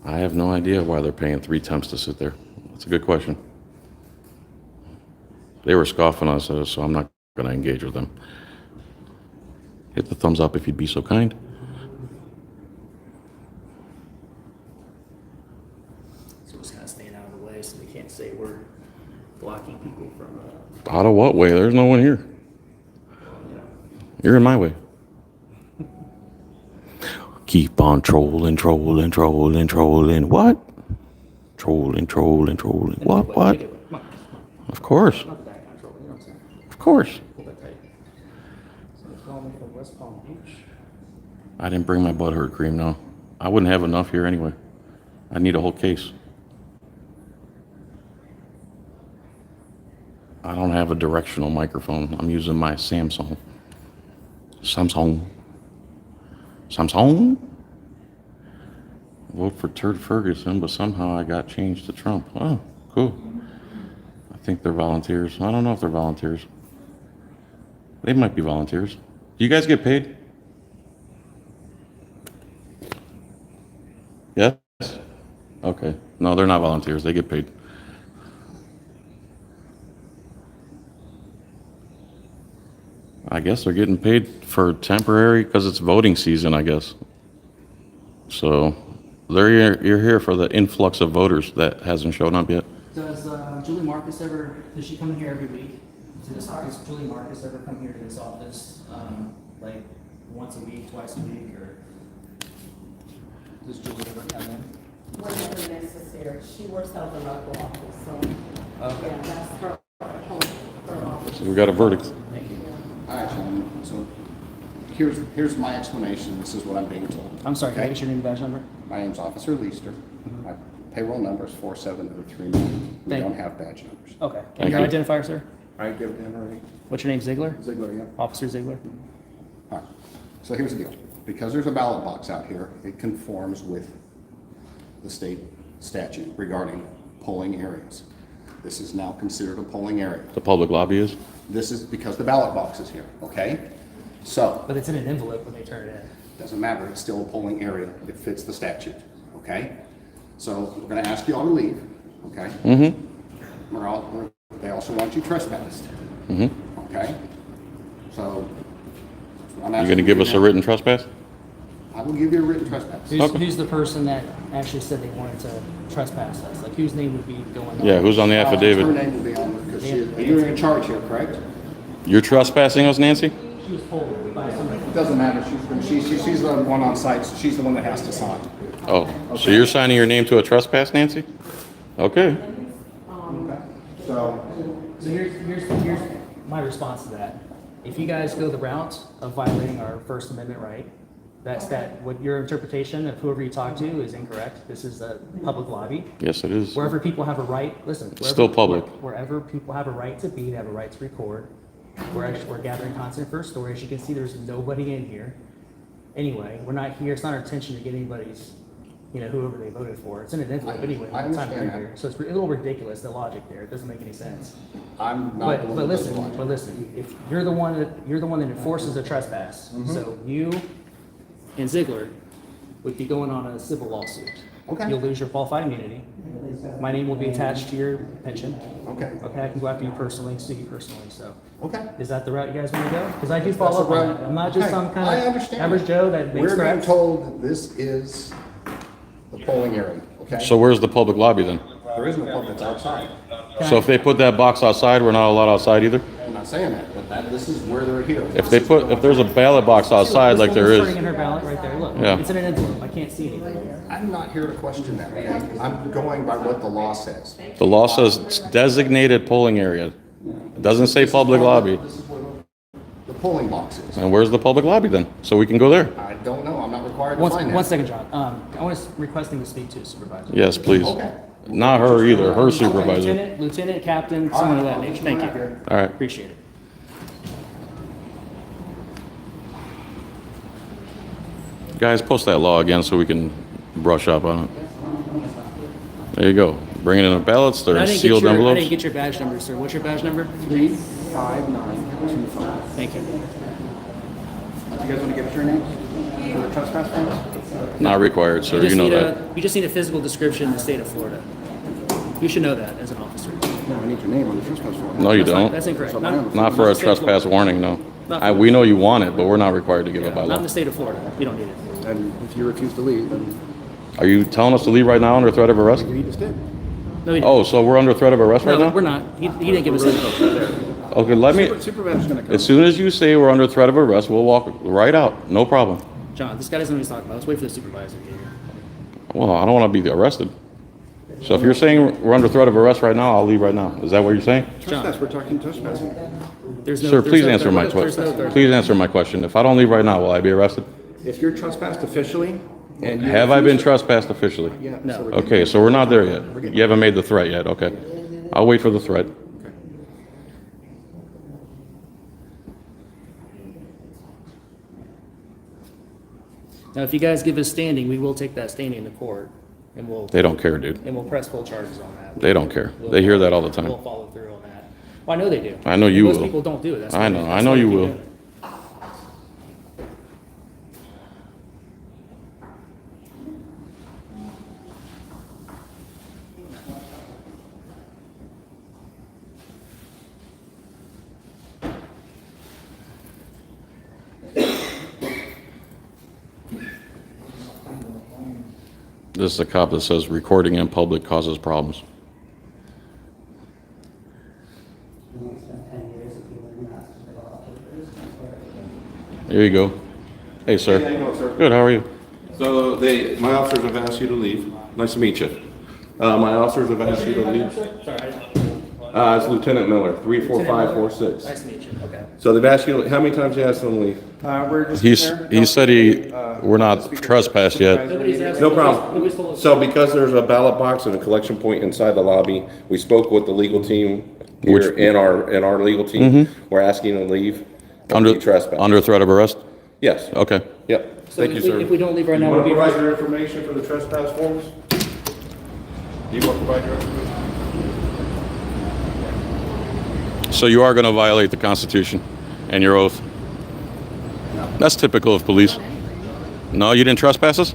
I have no idea why they're paying 3 temps to sit there. That's a good question. They were scoffing at us, so I'm not going to engage with them. Hit the thumbs up if you'd be so kind. So it's kind of staying out of the way so they can't say we're blocking people from, Out of what way? There's no one here. You're in my way. Keep on trolling, trolling, trolling, trolling. What? Trolling, trolling, trolling. What? What? Of course. not that kind of trouble, you know what I'm saying? Of course. Pull that tight. So they're calling me from West Palm Beach. I didn't bring my butthurt cream, no. I wouldn't have enough here anyway. I'd need a whole case. I don't have a directional microphone. I'm using my Samsung. Samsung. Vote for Turd Ferguson, but somehow I got changed to Trump. Oh, cool. I think they're volunteers. I don't know if they're volunteers. They might be volunteers. Do you guys get paid? Yes? Okay. No, they're not volunteers. They get paid. I guess they're getting paid for temporary because it's voting season, I guess. So you're here for the influx of voters that hasn't shown up yet. Does Julie Marcus does she come here every week? Does Julie Marcus ever come here to this office, like once a week, twice a week, or does Julie ever come in? Whenever necessary. She works out of the local office, so, Okay. yeah, that's her office. So we got a verdict. Thank you. All right, gentlemen, so here's my explanation. This is what I'm being told. I'm sorry, can I Okay? get your name and badge number? My name's Officer Leister. My payroll number is 47039. We Thank don't you. have badge numbers. Okay. Thank And your you. identifier, sir? All right, give it to him already. What's your name, Ziegler? Ziegler, yeah. Officer Ziegler? All right, so here's the deal. Because there's a ballot box out here, it conforms with the state statute regarding polling areas. This is now considered a polling area. The public lobby is? This is because the ballot box is here, okay? So, But it's in an envelope when they turn it in. doesn't matter, it's still a polling area. It fits the statute, okay? So we're gonna ask you all to leave, okay? Mm-hmm. They also want you trespassed, Mm-hmm. okay? So. I'm You asking gonna give us a now. written trespass? I will give you a written trespass. Who's the person that actually said they wanted to trespass us? Like, whose name would be going on? Yeah, who's on the Her affidavit? name will be on there, because you're in charge here, correct? You're trespassing us, Nancy? She was told by somebody. It doesn't matter, she's the one on site, so she's the one that has to sign. Oh, so you're signing your name to a trespass, Nancy? Okay. So, So here's my response to that. If you guys go the route of violating our First Amendment right, what your interpretation of whoever you talk to is incorrect. This is a public lobby. Yes, it is. Wherever people have a right, listen. Still public. Wherever people have a right to be, they have a right to record. We're gathering content for a story. As you can see, there's nobody in here. Anyway, we're not here. It's not our intention to get anybody's, whoever they voted for. It's in an envelope anyway. I It's not understand here. that. So it's a little ridiculous, the logic there. It doesn't make any sense. I'm not. But listen, if you're the one that enforces a trespass, Mm-hmm. so you and Ziegler would be going on a civil lawsuit. Okay. You'll lose your qualified immunity. My name will be attached to your pension. Okay. Okay, I can go after you personally, sue you personally, so. Okay. Is that the route you guys want to go? Because I do follow up That's the on route- that. I'm not just Okay, some I kind of understand. average Joe that makes We're being threats. told this is the polling area, okay? So where's the public lobby then? There is no public that's outside. So if they put that box outside, we're not allowed outside either? I'm not saying that, but this is where they're here. If there's a ballot box outside like there This is, woman's turning in her ballot right there, look. Yeah. It's in an envelope, I can't see anything. I'm not here to question that, okay? I'm going by what the law says. the law says designated polling area. It doesn't say public lobby. This is where the polling box is. And where's the public lobby then? So we can go there? I don't know, I'm not required to find that. One second, John. I was requesting to speak to a supervisor. Yes, please. Okay. Not her either, her supervisor. Lieutenant, captain, someone of that nature. Thank you. All right. Appreciate it. Guys, post that law again so we can brush up on it. There you go. Bringing in the ballots, they're in sealed I envelopes. didn't get your badge number, sir. What's your badge number? 35925. Thank you. You guys want to give us your names for the trespass forms? Not required, sir, you know that. You just need a physical description in the state of Florida. You should know that as an officer. No, I need your name on the trespass form. No, you That's fine. don't. That's incorrect. Not for a trespass warning, no. We know you want it, but we're not required to give it by Not in law. the state of Florida. You don't need it. And if you refuse to leave, then Are you telling us to leave right now under threat of arrest? you just did. No, you Oh, so we're under threat of arrest right no, now? we're not. He didn't give us info. Okay, let me, Supervisor's gonna come. as soon as you say we're under threat of arrest, we'll walk right out, no problem. John, this guy doesn't know what he's talking about. Let's wait for the supervisor to get here. Well, I don't want to be arrested. So if you're saying we're under threat of arrest right now, I'll leave right now. Is that what you're saying? Trespass, we're talking trespassing. There's no. Sir, there's please no answer third- my there's no question. third- Please answer my question. If I don't leave right now, will I be arrested? If you're trespassed officially, and you Have I been refuse- trespassed officially? Yeah. No. so we're Okay, so we're not there yet. You haven't made the threat yet, okay. I'll wait for the threat. Now, if you guys give us standing, we will take that standing to court, and They don't care, dude. we'll press full charges on that. They don't care. They hear that all the time. We'll follow through on that. Well, I know they do. I know you Most will. people don't do it. That's I why- know. I that's know why you we keep will. doing it. This is a cop that says recording in public causes problems. You only spent 10 years if you were not to fill out papers. There you go. Hey, sir. Hey, how you doing, sir? Good, how are you? So my officers have asked you to leave. Nice to meet you. My officers have asked you to leave. Sorry. It's Lieutenant Miller, 34546. Nice to meet you. Okay. So they've asked you, how many times you asked them to leave? We're just. He said we're not trespassed yet. Nobody's asked. No nobody's told problem. us- So because there's a ballot box and a collection point inside the lobby, we spoke with the legal team here Which- and our legal team. We're asking them to leave. Don't be trespassed. Under threat of arrest? Yes. Okay. Yep. So Thank you, sir. If we don't leave right You now, want we'll to be. provide your information for the trespass forms? Do you want to provide your information? So you are going to violate the Constitution and your oath? That's typical of police. No, you didn't trespass us?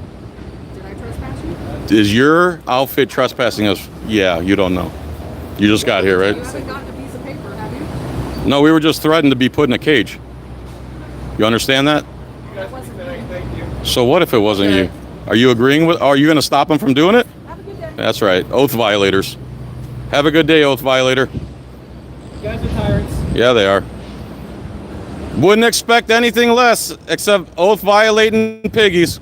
Did I trespass you? Is your outfit trespassing us? Yeah, you don't know. You just got here, right? You haven't gotten a piece of paper, have you? No, we were just threatened to be put in a cage. You understand that? That wasn't me. So what if it wasn't you? Are you agreeing with, are you going to stop them from doing it? Have a good day. That's right. Oath violators. Have a good day, oath violator. You guys are tyrants. Yeah, they are. Wouldn't expect anything less except oath violating piggies.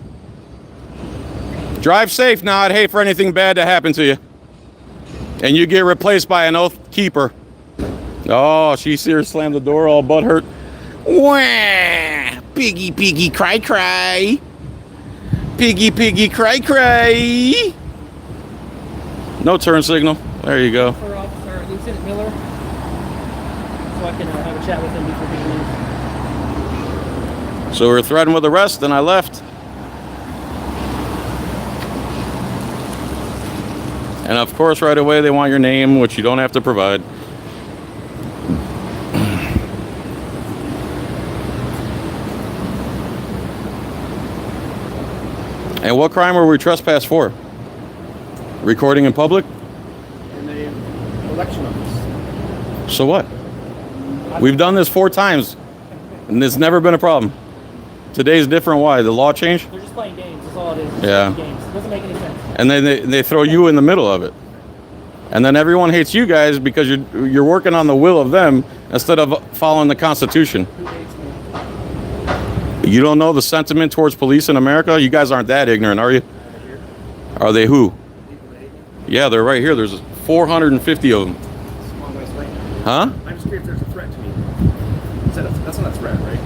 Drive safe now. I'd hate for anything bad to happen to you. And you get replaced by an oath keeper. Oh, she here slammed the door all butthurt. Wah! Piggy, piggy, cry, cry. Piggy, piggy, cray, cray. No turn signal. There you go. For Officer Lieutenant Miller, so I can have a chat with him before he leaves. So we were threatened with arrest, and I left. And of course, right away, they want your name, which you don't have to provide. And what crime were we trespassed for? Recording in public? In the election office. So what? We've done this 4 times, and it's never been a problem. Today's different. Why? The law changed? They're just playing games. That's all it is. Just Yeah. playing games. It doesn't make any sense. And then they throw you in the middle of it. And then everyone hates you guys because you're working on the will of them instead of following the Constitution. Who hates me? You don't know the sentiment towards police in America? You guys aren't that ignorant, are you? Are they who? Yeah, they're right here. There's 450 of them. It's a long ways away. Huh? I'm just curious if there's a threat to me. That's not a threat, right?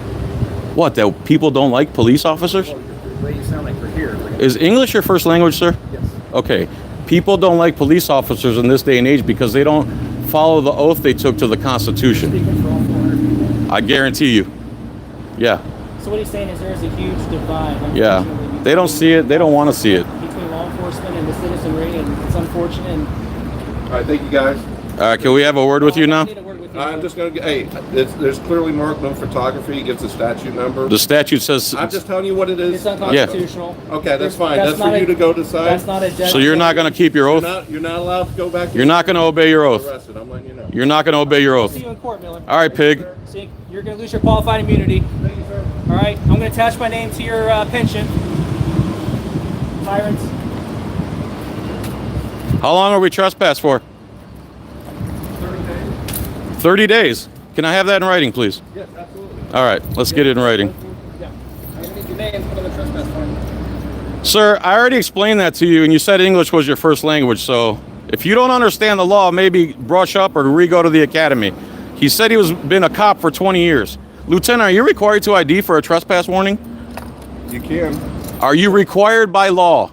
What, that people don't like police officers? Well, the way you sound like we're here. Like, Is English your first language, sir? yes. Okay. People don't like police officers in this day and age because they don't follow the oath they took to the Constitution. Speaking for all 400 people. I guarantee you. Yeah. So what he's saying is there's a huge divide. Yeah. unfortunately, They don't see it. They don't want to see it. between law enforcement and the citizenry, and it's unfortunate. And All right, thank you, guys. All right, can we have a word with you I now? need a word with you. I'm just gonna get, hey, there's clearly marked no photography, it gives the statute number. The statute says, I'm just telling you what it is. It's unconstitutional. Okay, that's fine. That's That's for not you a- to go decide. That's not a. so you're not going to keep your oath? You're not allowed to go back. You're not going to obey your oath? Arrested, I'm letting you know. You're not going to obey your oath? See you in court, Miller. All right, pig. See, you're going to lose your qualified immunity. Thank you, sir. All right, I'm going to attach my name to your pension. Tyrants. How long are we trespassed for? 30 days. Can I have that in writing, please? Yes, absolutely. All right, let's get it in writing. Yeah. I'm going to need your name for the trespass form. Sir, I already explained that to you, and you said English was your first language, so if you don't understand the law, maybe brush up or re-go to the academy. He said he was been a cop for 20 years. Lieutenant, are you required to ID for a trespass warning? You can. Are you required by law?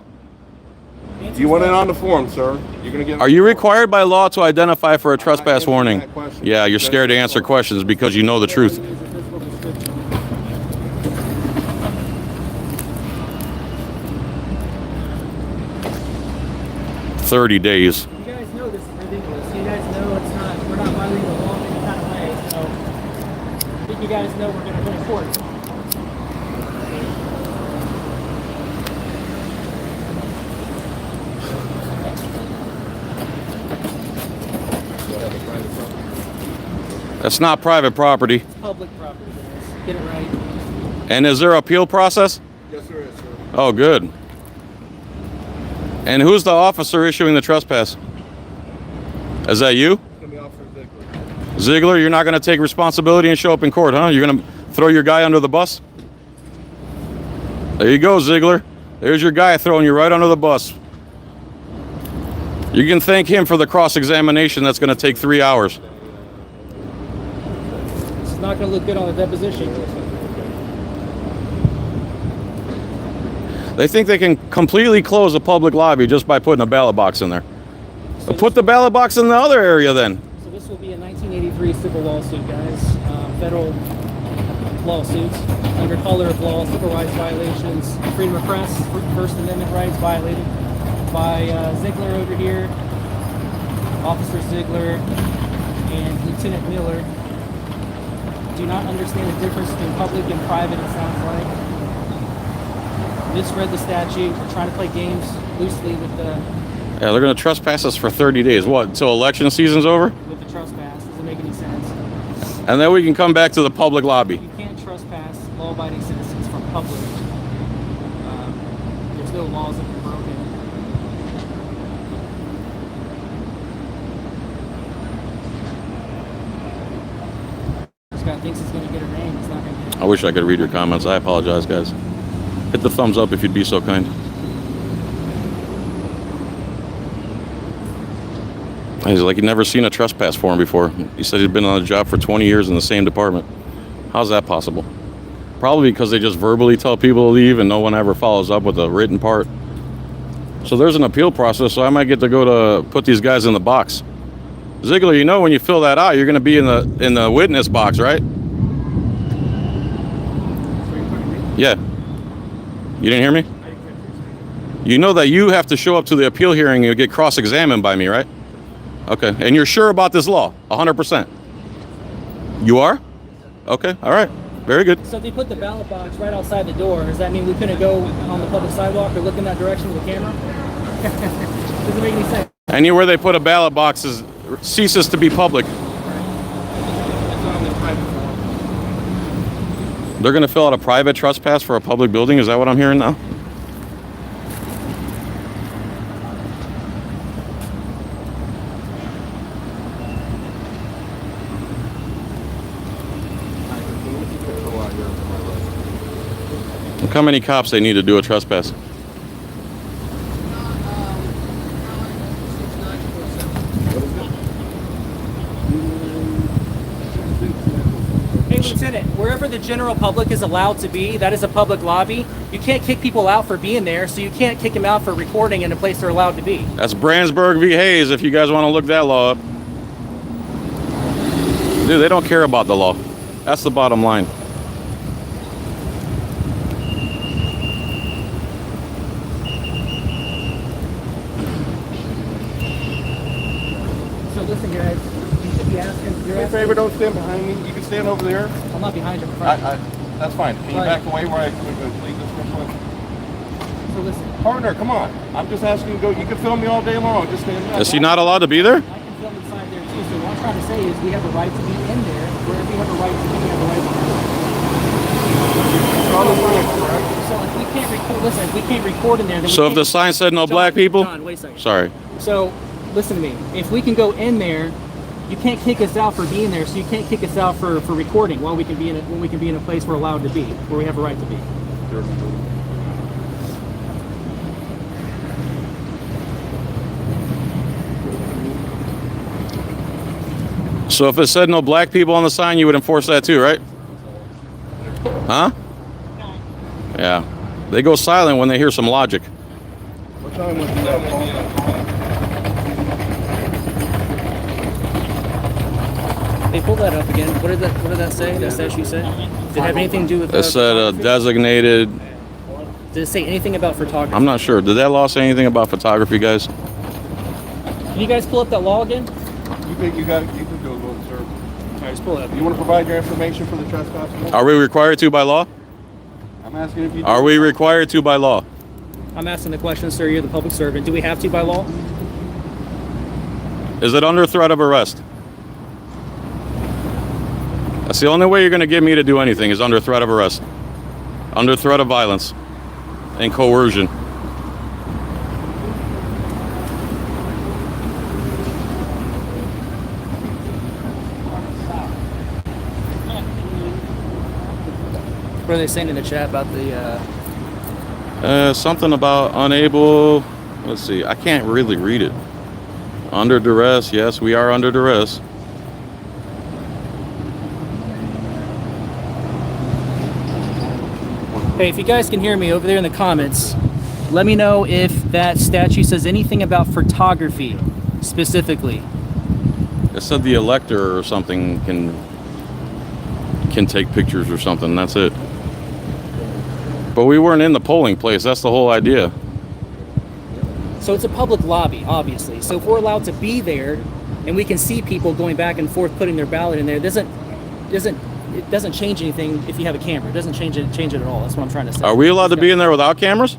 You want it on the form, sir. You're gonna get. Are you required by law to identify for a trespass answering warning? that question. Yeah, you're scared to answer questions because you know the truth. Use a physical description. 30 days. You guys know this is ridiculous. You guys know it's not. We're not violating the law in any kind of way. So I think you guys know we're going to go to court. That's not private property. It's public property, guys. Get it right. And is there an appeal process? Yes, there is, sir. Oh, good. And who's the officer issuing the trespass? Is that you? It's gonna be Officer Ziegler. Ziegler, you're not going to take responsibility and show up in court, huh? You're going to throw your guy under the bus? There you go, Ziegler. There's your guy throwing you right under the bus. You can thank him for the cross-examination that's going to take 3 hours. This is not going to look good on the deposition. They think they can completely close a public lobby just by putting a ballot box in there. Put the ballot box in the other area then. So this will be a 1983 civil lawsuit, guys. Federal lawsuits under color of law, civil rights violations, freedom of press, First Amendment rights violated by Ziegler over here, Officer Ziegler, and Lieutenant Miller. Do not understand the difference between public and private, it sounds like. Misread the statute. We're trying to play games loosely with the Yeah, they're going to trespass us for 30 days. What, until election season's over? trespass. Doesn't make any sense. And then we can come back to the public lobby. You can't trespass law-abiding citizens from public. There's no laws that are broken. This guy thinks he's going to get a rain. He's not going to get it. I wish I could read your comments. I apologize, guys. Hit the thumbs up if you'd be so kind. He's like he'd never seen a trespass form before. He said he'd been on the job for 20 years in the same department. How's that possible? Probably because they just verbally tell people to leave and no one ever follows up with the written part. So there's an appeal process, so I might get to go to put these guys in the box. Ziegler, you know when you fill that out, you're gonna be in the witness box, right? Yeah. You didn't hear me? You know that you have to show up to the appeal hearing and get cross-examined by me, right? Okay, and you're sure about this law, 100%? You are? Okay, all right, very good. So if they put the ballot box right outside the door, does that mean we couldn't go on the public sidewalk or look in that direction with a camera? Doesn't make any sense. Anywhere they put a ballot box ceases to be public. They're gonna fill out a private trespass for a public building, is that what I'm hearing now? Look how many cops they need to do a trespass. Hey, Lieutenant, wherever the general public is allowed to be, that is a public lobby. You can't kick people out for being there, so you can't kick them out for recording in a place they're allowed to be. That's Brandsburg v. Hayes, if you guys want to look that law up. Dude, they don't care about the law. That's the bottom line. So listen, guys, you should be asking. Do me a favor, don't stand behind me. You can stand over there. I'm not behind you. I'm in front of you. That's fine. Can you Right. back away where I can leave this real quick? So listen, Partner, come on. I'm just asking you to go. You can film me all day long. Just stand back. Is he not allowed to be there? I can film inside there too. So what I'm trying to say is we have a right to be in there. Wherever we have a right to be, we have a right to be. So if we can't record, listen, if we can't record in there, then we So if can't- the sign said no John, black people? John, wait a second. Sorry. So listen to me. If we can go in there, you can't kick us out for being there. So you can't kick us out for recording while we can be in when we can be in a place we're allowed to be, where we have a right to be. So if it said no black people on the sign, you would enforce that too, right? Huh? Yeah. They go silent when they hear some logic. What time was that, Paul? Hey, pull that up again. What did that say? That statute say? Did it have anything to do with? It said photography? designated. Did it say anything about photography? I'm not sure. Did that law say anything about photography, guys? Can you guys pull up that law again? You think you got it? You can go, sir. All right, just pull it up. You want to provide your information for the trespass? Are we required to by law? I'm asking if you. Are we required to by law? I'm asking the question, sir. You're the public servant. Do we have to by law? Is it under threat of arrest? That's the only way you're going to get me to do anything is under threat of arrest, under threat of violence and coercion. What are they saying in the chat about the? Something about unable. Let's see. I can't really read it. Under duress. Yes, we are under duress. Hey, if you guys can hear me over there in the comments, let me know if that statute says anything about photography specifically. It said the elector or something can take pictures or something. That's it. But we weren't in the polling place. That's the whole idea. So it's a public lobby, obviously. So if we're allowed to be there and we can see people going back and forth putting their ballot in there, it doesn't change anything if you have a camera. It doesn't change it at all. That's what I'm trying to say. Are we allowed to be in there without cameras?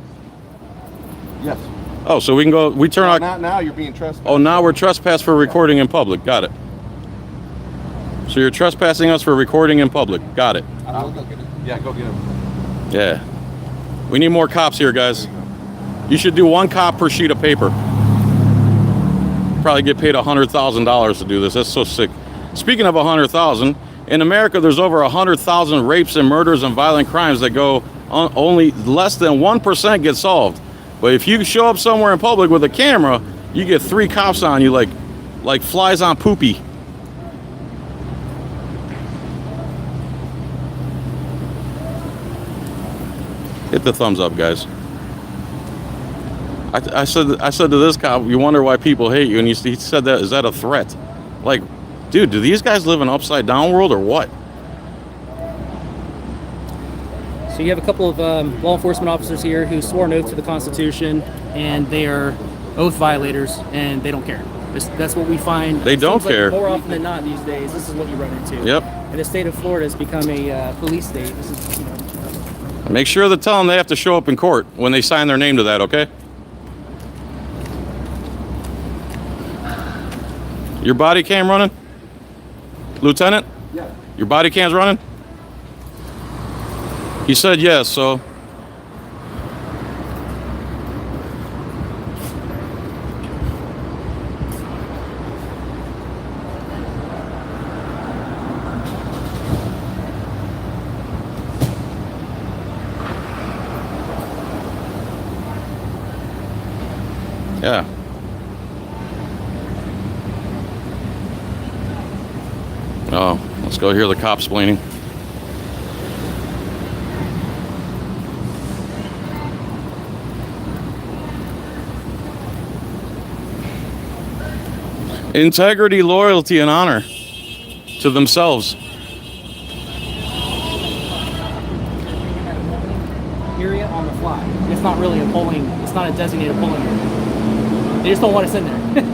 Yes. Oh, so we can go. We turn our. Not now. You're being trespassed. Oh, now we're trespassed for recording in public. Got it. So you're trespassing us for recording in public. Got it. I'll go get it. Yeah, go get it. Yeah. We need more cops here, guys. You should do one cop per sheet of paper. Probably get paid $100,000 to do this. That's so sick. Speaking of 100,000, in America, there's over 100,000 rapes and murders and violent crimes that go on, only less than 1% get solved. But if you show up somewhere in public with a camera, you get 3 cops on you like flies on poopy. Hit the thumbs up, guys. I said to this cop, you wonder why people hate you, and he said that, is that a threat? Like, dude, do these guys live in an upside down world or what? So you have a couple of law enforcement officers here who swore an oath to the Constitution, and they are oath violators, and they don't care. That's what we find. They don't Seems like care. more often than not these days. This is what you run into. Yep. And the state of Florida has become a police state. This is, Make sure to tell them they have to show up in court when they sign their name to that, okay? Your body cam running? Lieutenant? Yeah. Your body cam's running? He said yes, so. Yeah. Oh, let's go hear the cops explaining. Integrity, loyalty, and honor to themselves. area on the fly. It's not really a polling. It's not a designated polling area. They just don't want us in there.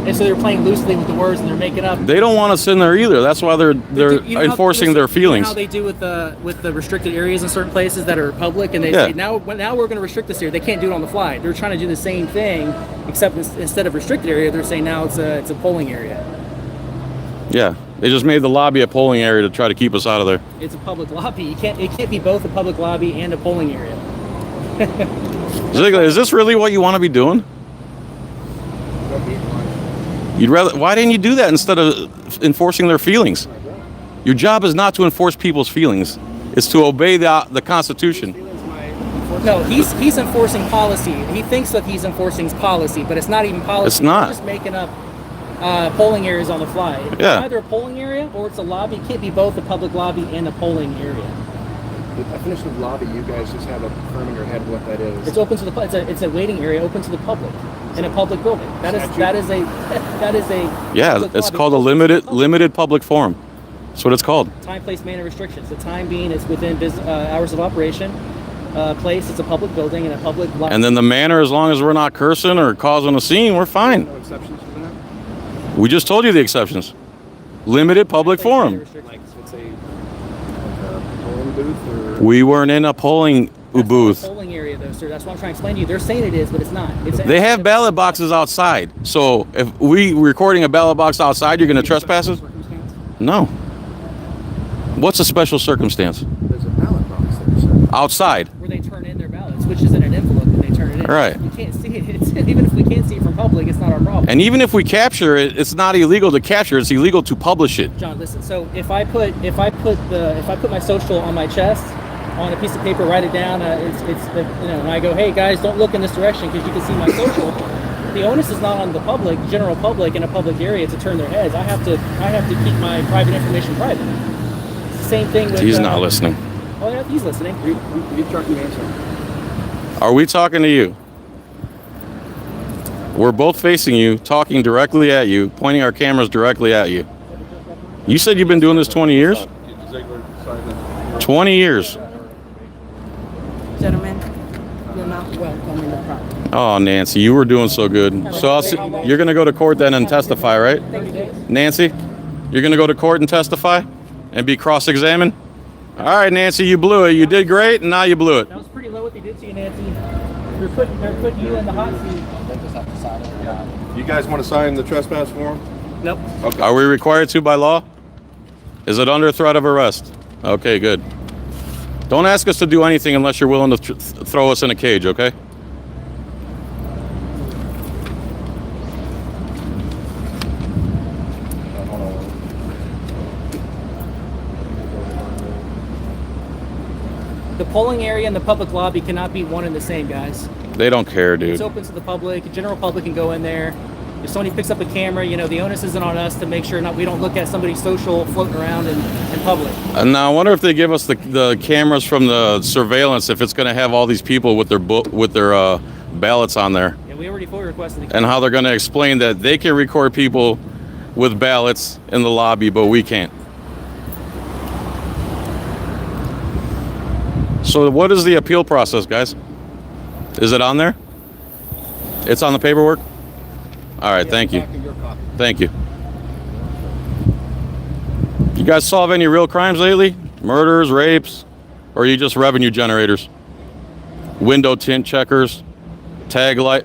And so they're playing loosely with the words and they're making up. They don't want us in there either. That's why they're You know how- enforcing their feelings. You know how they do with the restricted areas in certain places that are public, and they Yeah. say now we're going to restrict this area. They can't do it on the fly. They're trying to do the same thing, except instead of restricted area, they're saying now it's a polling area. Yeah, they just made the lobby a polling area to try to keep us out of there. It's a public lobby. It can't be both a public lobby and a polling area. Ziegler, is this really what you want to be doing? You'd rather? Why didn't you do that instead of enforcing their feelings? Your job is not to enforce people's feelings; it's to obey the Constitution. No, he's enforcing policy. He thinks that he's enforcing policy, but it's not even policy. It's not. He's just making up polling areas on the fly. It's Yeah. either a polling area or it's a lobby. It can't be both a public lobby and a polling area. The definition of lobby, you guys just have a term in your head what that is. It's open to the it's a waiting area open to the public in a public building. That is a Yeah, public it's lobby called a open to the public. limited public forum. That's what it's called. Time, place, manner restrictions. The time being is within hours of operation. Place, it's a public building and a public lobby. And then the manner, as long as we're not cursing or causing a scene, we're fine. No exceptions to that? We just told you the exceptions. Limited public Time, place, manner forum. restrictions. Like, let's say, like a polling booth or... We weren't in a polling That's booth. not a polling area, though, sir. That's what I'm trying to explain to you. They're saying it is, but it's not. They have ballot boxes outside. So if we recording a ballot box outside, you're going to trespass us? Circumstance? No. What's a special circumstance? There's a ballot box there, sir. Outside. where they turn in their ballots, which is in an envelope when they turn it in. Right. You can't see it. Even if we can't see it from public, it's not our problem. And even if we capture it, it's not illegal to capture. It's illegal to publish it. John, listen. So if I put my social on my chest, on a piece of paper, write it down. And I go, hey guys, don't look in this direction because you can see my social. The onus is not on the public, general public in a public area to turn their heads. I have to keep my private information private. It's the same thing with. He's not listening. Oh yeah, he's listening. You try to answer. Are we talking to you? We're both facing you, talking directly at you, pointing our cameras directly at you. You said you've been doing this 20 years? 20 years. Gentlemen, you're not welcome in the property. Oh, Nancy, you were doing so good. So you're going to go to court then and testify, right? Nancy, you're going to go to court and testify and be cross-examined? All right, Nancy, you blew it. You did great, and now you blew it. That was pretty low what they did to you, Nancy. They're putting you in the hot seat. You guys want to sign the trespass form? Nope. Okay. Are we required to by law? Is it under threat of arrest? Okay, good. Don't ask us to do anything unless you're willing to throw us in a cage, okay? The polling area and the public lobby cannot be one and the same, guys. They don't care, dude. It's open to the public. The general public can go in there. If somebody picks up a camera, you know, the onus isn't on us to make sure we don't look at somebody's social floating around in public. And now I wonder if they give us the cameras from the surveillance, if it's going to have all these people with their ballots on there, Yeah, we already fully requested the and how they're going to explain that they can record people with ballots in the lobby, but we can't. So what is the appeal process, guys? Is it on there? It's on the paperwork? All right, thank you. Thank you. You guys solve any real crimes lately? Murders, rapes, or are you just revenue generators? Window tint checkers, tag light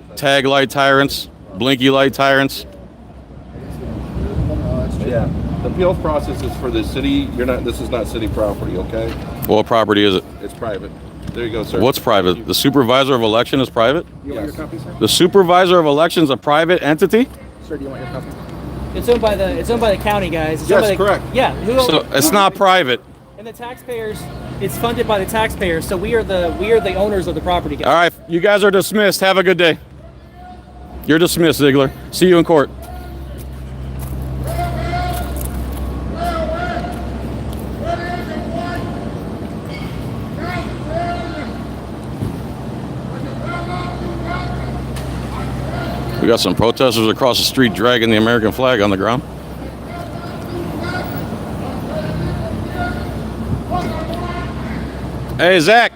tyrants, blinky light tyrants. Yeah. The appeals process is for the city. This is not city property, okay? What property is it? It's private. There you go, sir. What's private? The supervisor of election is private? You want your copy, sir? The supervisor of elections a private entity? Sir, do you want your copy? It's owned by the county, guys. It's Yes, owned by the, correct. Yeah. So it's not private. And the taxpayers, it's funded by the taxpayers, so we are the owners of the property, guys. All right, you guys are dismissed. Have a good day. You're dismissed, Ziegler. See you in court. We got some protesters across the street dragging the American flag on the ground. Hey, Zach,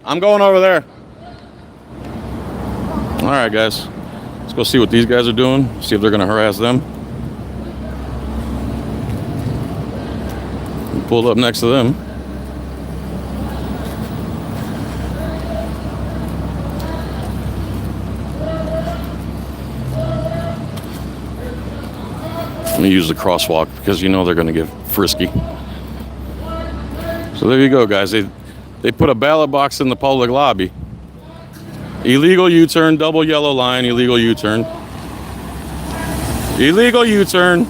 I'm going over there. All right, guys, let's go see what these guys are doing, see if they're going to harass them. We pulled up next to them. Let me use the crosswalk because you know they're going to get frisky. So there you go, guys. They put a ballot box in the public lobby. Illegal U-turn, double yellow line, illegal U-turn. Illegal U-turn.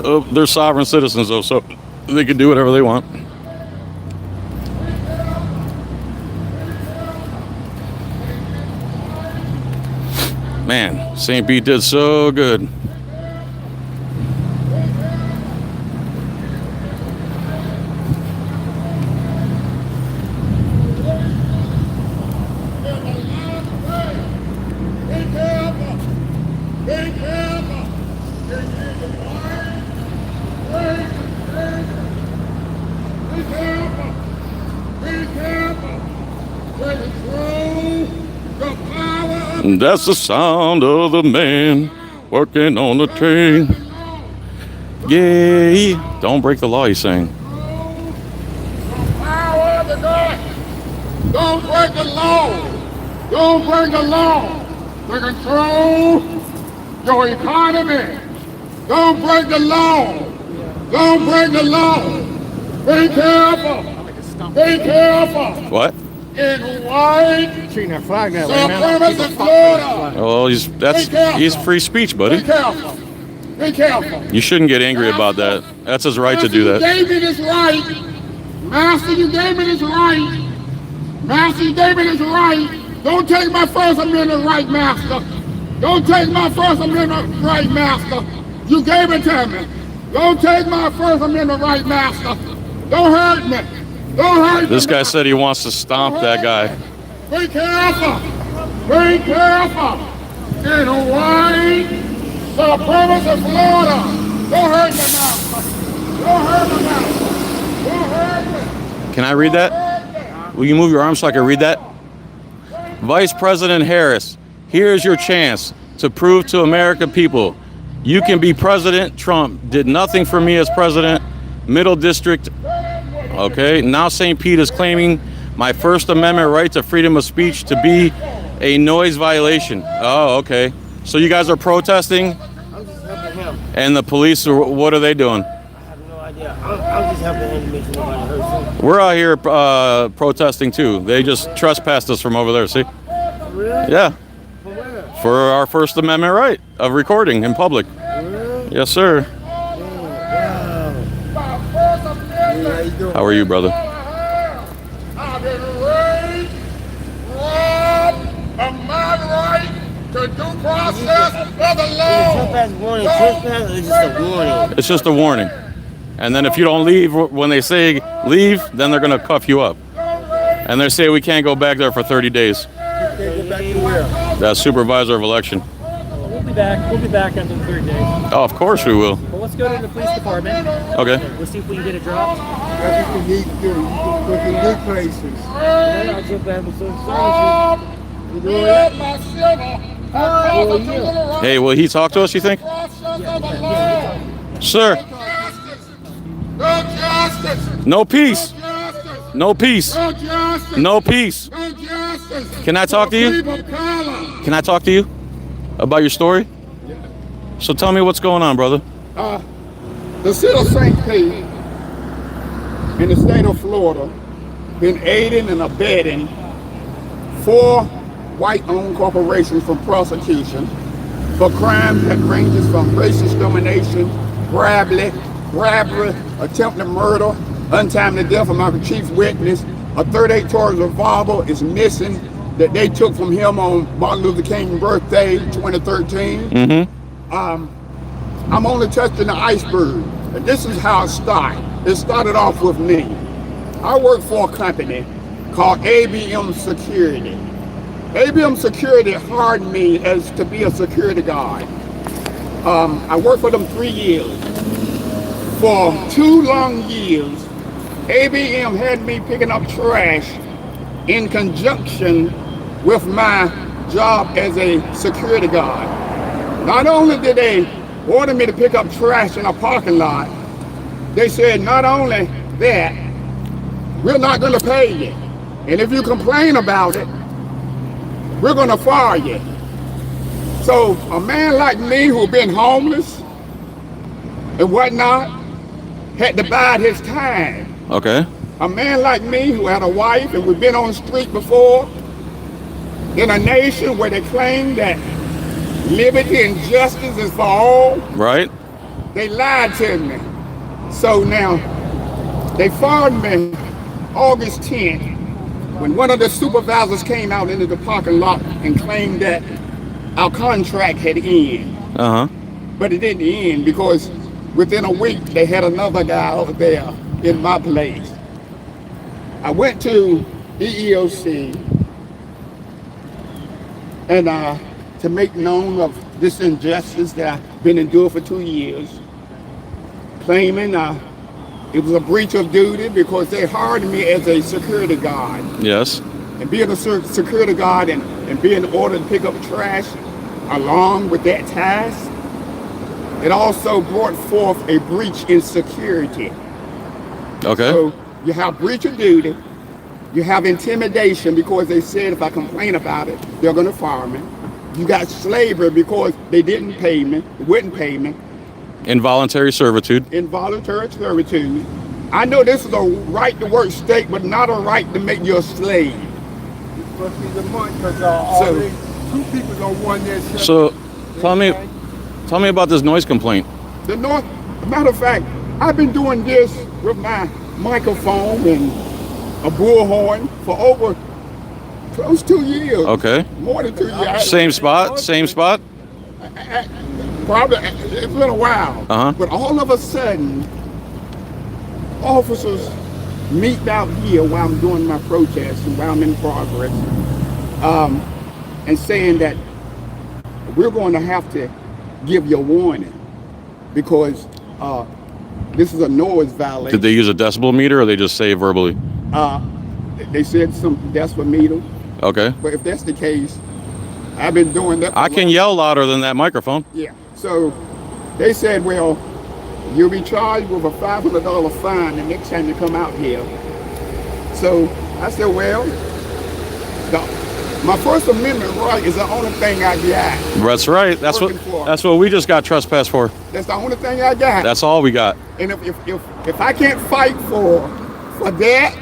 Oh, they're sovereign citizens, though, so they can do whatever they want. Man, St. Pete did so good. And that's the sound of the man working on the train. Yay! Don't break the law, he's saying. Power to God. Don't break the law. Don't break the law. To control your economy. Don't break the law. Don't break the law. Be careful. Be careful. What? In white Treating that flag that way, man. supremacy Florida. Oh, he's free speech, Be buddy. careful. Be careful. You shouldn't get angry about that. That's his right to do You that. gave me this right. Master, you gave me this right. Master, you gave me this right. Don't take my First Amendment right, Master. Don't take my First Amendment right, Master. You gave it to me. Don't take my First Amendment right, Master. Don't hurt me. Don't hurt me. This guy said he wants to stomp that guy. Be careful. Be careful. In Hawaii, supremacy Florida. Don't hurt me, Master. Don't hurt me, Master. Don't hurt me. Can I read that? Will you move your arm so I can read that? Vice President Harris, here's your chance to prove to American people you can be president. Trump did nothing for me as president. Middle District. Okay, now St. Pete is claiming my First Amendment right to freedom of speech to be a noise violation. Oh, okay. So you guys are protesting? I'm just helping him. And the police, what are they doing? I have no idea. I'm just helping him to make sure nobody hurts him. We're out here protesting too. They just trespassed us from over there, see? Really? Yeah, For where? for our First Amendment right of recording in public. Really? Yes, sir. Wow. How you doing? How are you, brother? I've been raped, robbed of my right the due process of the Trespass law. warning, trespass is just a warning. It's just a warning. And then if you don't leave when they say leave, then they're gonna cuff you up. And they say we can't go back there for 30 days. Go back to where? That's supervisor of election. We'll be back. We'll be back after the 30 days. Oh, of course we will. But let's go to the police department. Okay. We'll see if we can get it dropped. That's what you need to do. You can look in good places. Then I'll jump back with some services. You doing it? Hey, will he talk to us, you think? Sir, No justice. no peace. No peace. No justice. No peace. No justice. Can I talk to you? People of color. Can I talk to you about your story? So tell me what's going on, brother. The city of St. Pete in the state of Florida been aiding and abetting 4 white-owned corporations from prosecution for crimes that ranges from race discrimination, robbery, attempted murder, untimely death of my chief witness. A 38 tourist revolver is missing that they took from him on Martin Luther King's birthday, 2013. Mm-hmm. I'm only touching the iceberg, and this is how it started. It started off with me. I work for a company called ABM Security. ABM Security hired me as to be a security guard. I worked for them 3 years. For 2 long years, ABM had me picking up trash in conjunction with my job as a security guard. Not only did they order me to pick up trash in a parking lot, they said not only that, we're not going to pay you. And if you complain about it, we're going to fire you. So a man like me who'd been homeless and whatnot had to bide his time. Okay. A man like me who had a wife and we've been on the street before in a nation where they claim that liberty and justice is for all. Right. They lied to me. So now they fired me August 10th when one of the supervisors came out into the parking lot and claimed that our contract had ended. Uh-huh. But it didn't end because within a week they had another guy over there in my place. I went to EEOC and to make known of this injustice that I've been enduring for 2 years, claiming it was a breach of duty because they hired me as a security guard. Yes. And being a security guard and being ordered to pick up trash along with that task, it also brought forth a breach in security. Okay. So you have breach of duty, you have intimidation because they said if I complain about it, they're gonna fire me. You got slavery because they didn't pay me, wouldn't pay me. Involuntary servitude. Involuntary servitude. I know this is a right to work state, but not a right to make you a slave. It's supposed to be the month because already 2 people on one there. So tell me about this noise complaint. Matter of fact, I've been doing this with my microphone and a bullhorn for over close to 2 years. Okay. More than 2 years. Same spot? Same spot? Probably, it's been a while. Uh-huh. But all of a sudden, officers meet out here while I'm doing my protest and while I'm in progress, and saying that we're going to have to give you a warning because this is a noise violation. Did they use a decibel meter or they just say verbally? They said some decibel meter. Okay. But if that's the case, I've been doing that. I can yell louder than that microphone. Yeah. So they said, well, you'll be charged with a $500 fine the next time you come out here. So I said, well, my First Amendment right is the only thing I got. That's right. That's what we just got trespassed for. That's the only thing I got. That's all we got. And if I can't fight for that,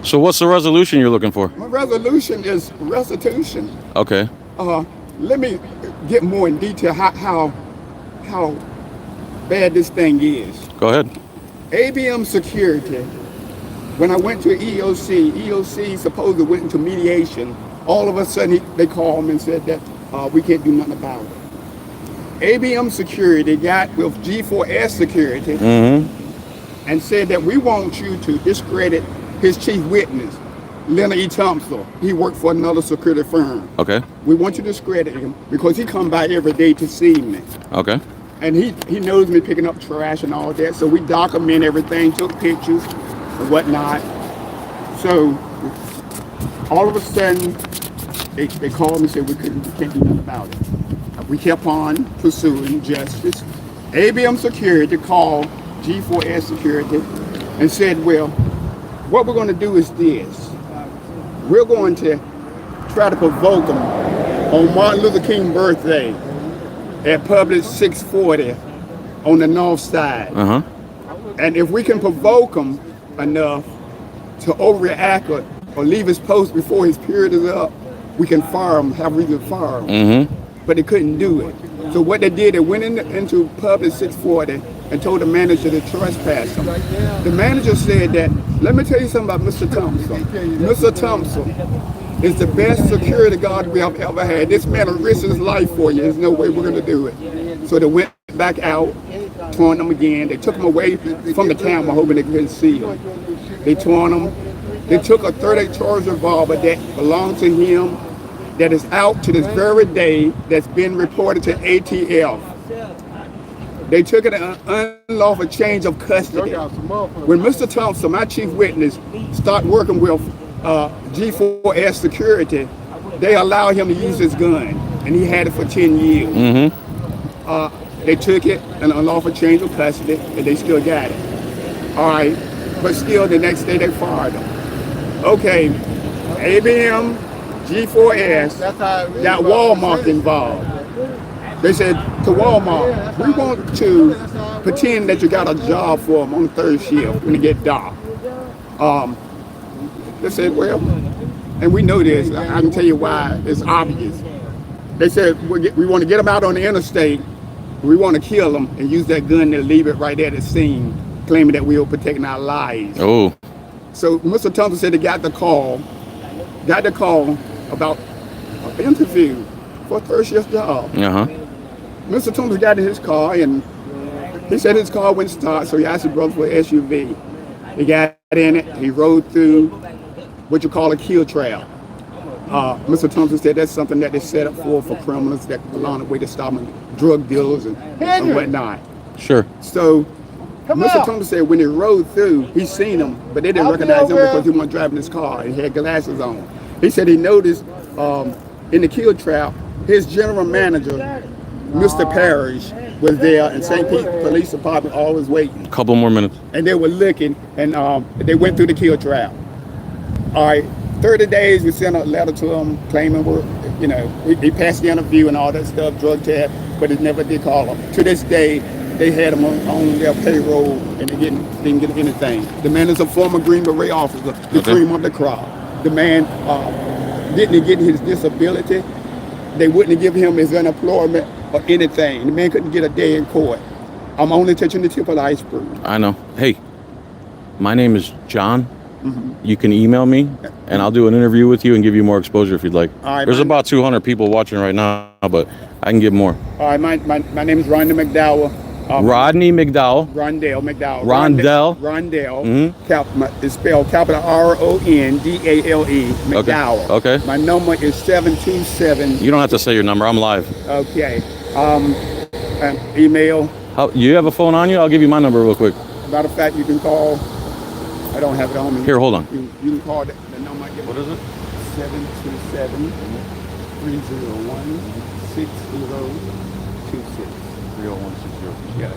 so what's the resolution you're looking for? my resolution is restitution. Okay. Let me get more in detail how bad this thing is. Go ahead. ABM Security, when I went to EEOC supposedly went into mediation all of a sudden they called me and said that we can't do nothing about it. ABM Security got with G4S Security and said that we want you to discredit his chief witness, Leonard E. Thompson. He worked for another security firm. Okay. We want you to discredit him because he come by every day to see me. Okay. And he knows me picking up trash and all that. So we document everything, took pictures and whatnot. So all of a sudden, they called me and said we can't do nothing about it. We kept on pursuing justice. ABM Security called G4S Security and said, well, what we're going to do is this. We're going to try to provoke them on Martin Luther King's birthday at Publix 640 on the north side. And if we can provoke him enough to overreact or leave his post before his period is up, we can fire him, have reason to fire him. But they couldn't do it. So what they did, they went into Publix 640 and told the manager to trespass him. The manager said that, let me tell you something about Mr. Thompson. Mr. Thompson is the best security guard we have ever had. This man will risk his life for you. There's no way we're gonna do it. So they went back out, torn them again. They took him away from the camera, hoping they couldn't see him. They torn him. They took a .38 Charge revolver that belonged to him, that is out to this very day, that's been reported to ATF. They took an unlawful change of custody. When Mr. Thompson, my chief witness, started working with G4S Security, they allowed him to use his gun, and he had it for 10 years. They took it, an unlawful change of custody, and they still got it. All right, but still the next day they fired him. Okay, ABM, G4S, got Walmart involved. They said to Walmart, we want to pretend that you got a job for them on third shift when it get dark. They said, well, and we know this, I can tell you why, it's obvious. They said, we want to get them out on the interstate, we want to kill them and use that gun and leave it right there at the scene, claiming that we were protecting our lives. Oh. So Mr. Thompson said they got the call about an interview for a third shift job. Mr. Thompson got in his car and he said his car wouldn't start, so he asked his brother for an SUV. He got in it, he rode through what you call a kill trail. Mr. Thompson said that's something that they set up for criminals that along the way to stop drug dealers and whatnot. Sure. So Mr. Thompson said when he rode through, he seen him, but they didn't recognize him because he wasn't driving his car and he had glasses on. He said he noticed in the kill trap, his general manager, Mr. Parrish, was there, and St. Pete Police Department always waiting. Couple more minutes. And they were looking, and they went through the kill trap. All right, 30 days, we sent a letter to him claiming he passed the interview and all that stuff, drug test, but it never did call him. To this day, they had him on their payroll, and they didn't get anything. The man is a former Green Beret officer, the cream of the crop. The man didn't get his disability. They wouldn't give him his unemployment or anything. The man couldn't get a day in court. I'm only touching the tip of the iceberg. I know. Hey, my name is John. You can email me, and I'll do an interview with you and give you more exposure if you'd like. There's about 200 people watching right now, but I can give more. All right, my name is Rodney McDowell. Rodney McDowell. Rondell McDowell. Rondell. It's spelled capital R-O-N-D-A-L-E. McDowell. Okay. My number is 727. You don't have to say your number. I'm live. Okay. Email. You have a phone on you? I'll give you my number real quick. Matter of fact, you can call. I don't have it on me. Here, hold on. You can call the number. What is it? 727-301-6026. 301-6026. Yeah.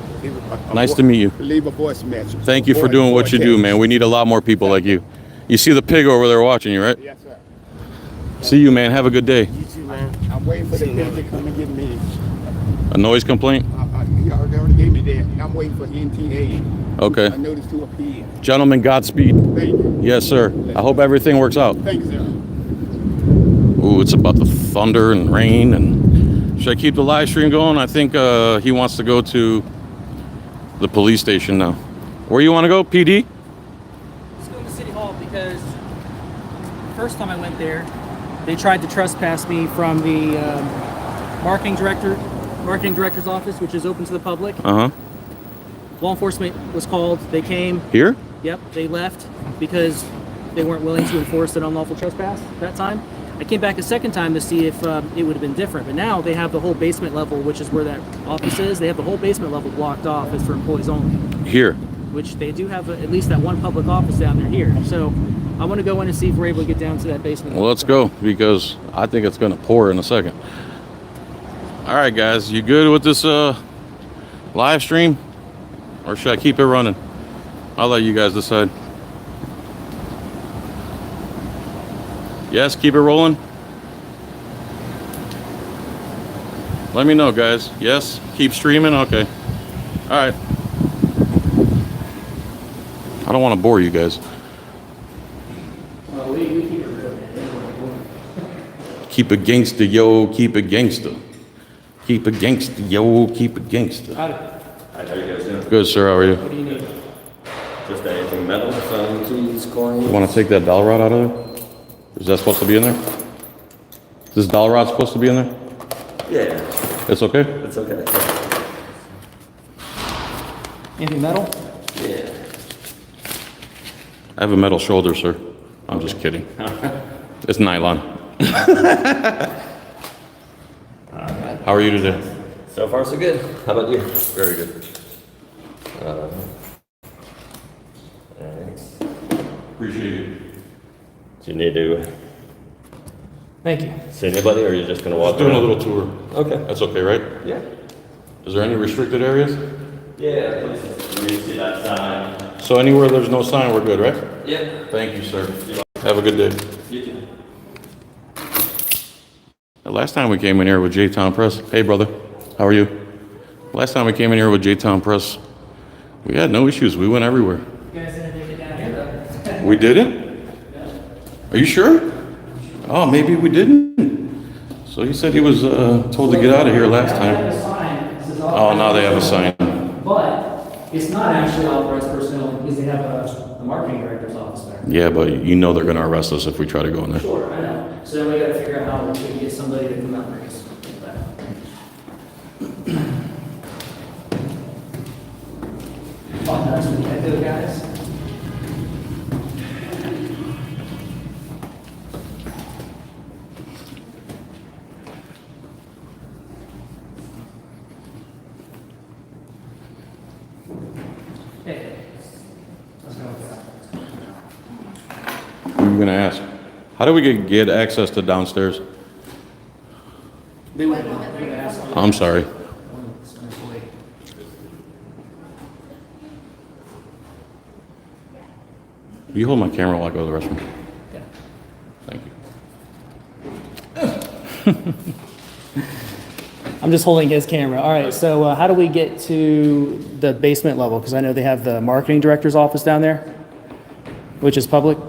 Nice to meet you. Leave a voice message. Thank you for doing what you do, man. We need a lot more people like you. You see the pig over there watching you, right? Yes, sir. See you, man. Have a good day. You too, man. I'm waiting for the pig to come and get me. A noise complaint? He already gave me that. I'm waiting for NTA. Okay. I noticed to appear. Gentlemen, Godspeed. Thank you. Yes, sir. I hope everything works out. Thank you, sir. Ooh, it's about the thunder and rain. And should I keep the live stream going? I think he wants to go to the police station now. Where you want to go, PD? Let's go to City Hall because the first time I went there, They tried to trespass me from the marketing director's office, which is open to the public. Uh-huh. Law enforcement was called. They came. Here? Yep, they left because they weren't willing to enforce an unlawful trespass that time. I came back a second time to see if it would have been different, but now they have the whole basement level, which is where that office is. They have the whole basement level blocked off as for employees only, Here. which they do have at least that one public office down there here. So I want to go in and see if we're able to get down to that basement. Well, let's go, because I think it's gonna pour in a second. All right, guys, you good with this live stream? Or should I keep it running? I'll let you guys decide. Yes, keep it rolling. Let me know, guys. Yes, keep streaming. Okay. All right. I don't want to bore you guys. Well, we keep it real. Keep it gangsta, yo. Keep it gangsta. Keep it gangsta, yo. Keep it gangsta. Hi, how you guys doing? Good, sir. How are you? What do you need? Just anything metal, some keys, coins. You want to take that dowel rod out of there? Is that supposed to be in there? Is this dowel rod supposed to be in there? Yeah, It's okay? it's okay. Anything metal? Yeah. I have a metal shoulder, sir. I'm just kidding. It's nylon. How are you today? So far, so good. How about you? Very good. Thanks. Appreciate it. Do you need to Thank you. see anybody, or are you just gonna walk Just doing a around? little tour. Okay. That's okay, right? Yeah. Is there any restricted areas? Yeah, please. You see that sign? So anywhere there's no sign, we're good, right? Yeah. Thank you, sir. Have a good day. You too. The last time we came in here with J-Town Press, hey brother, how are you? Last time we came in here with J-Town Press, we had no issues. We went everywhere. You guys didn't take it down here, though. We didn't? Are you sure? Oh, maybe we didn't. So he said he was told to get out of here last They have time. a sign that says Oh, now they have a sign. But it's not actually authorized personnel because they have a marketing director's office there. Yeah, but you know they're gonna arrest us if we try to go in there. Sure, I know. So then we gotta figure out how we can get somebody to come out and bring us that. Oh, that's what I do, guys. Hey. Let's go with that. We were gonna ask, how do we get access to downstairs? They wouldn't ask. I'm sorry. Will you hold my camera while I go to the restroom? Yeah. Thank you. I'm just holding his camera. All right, so how do we get to the basement level? Because I know they have the marketing director's office down there, which is public. You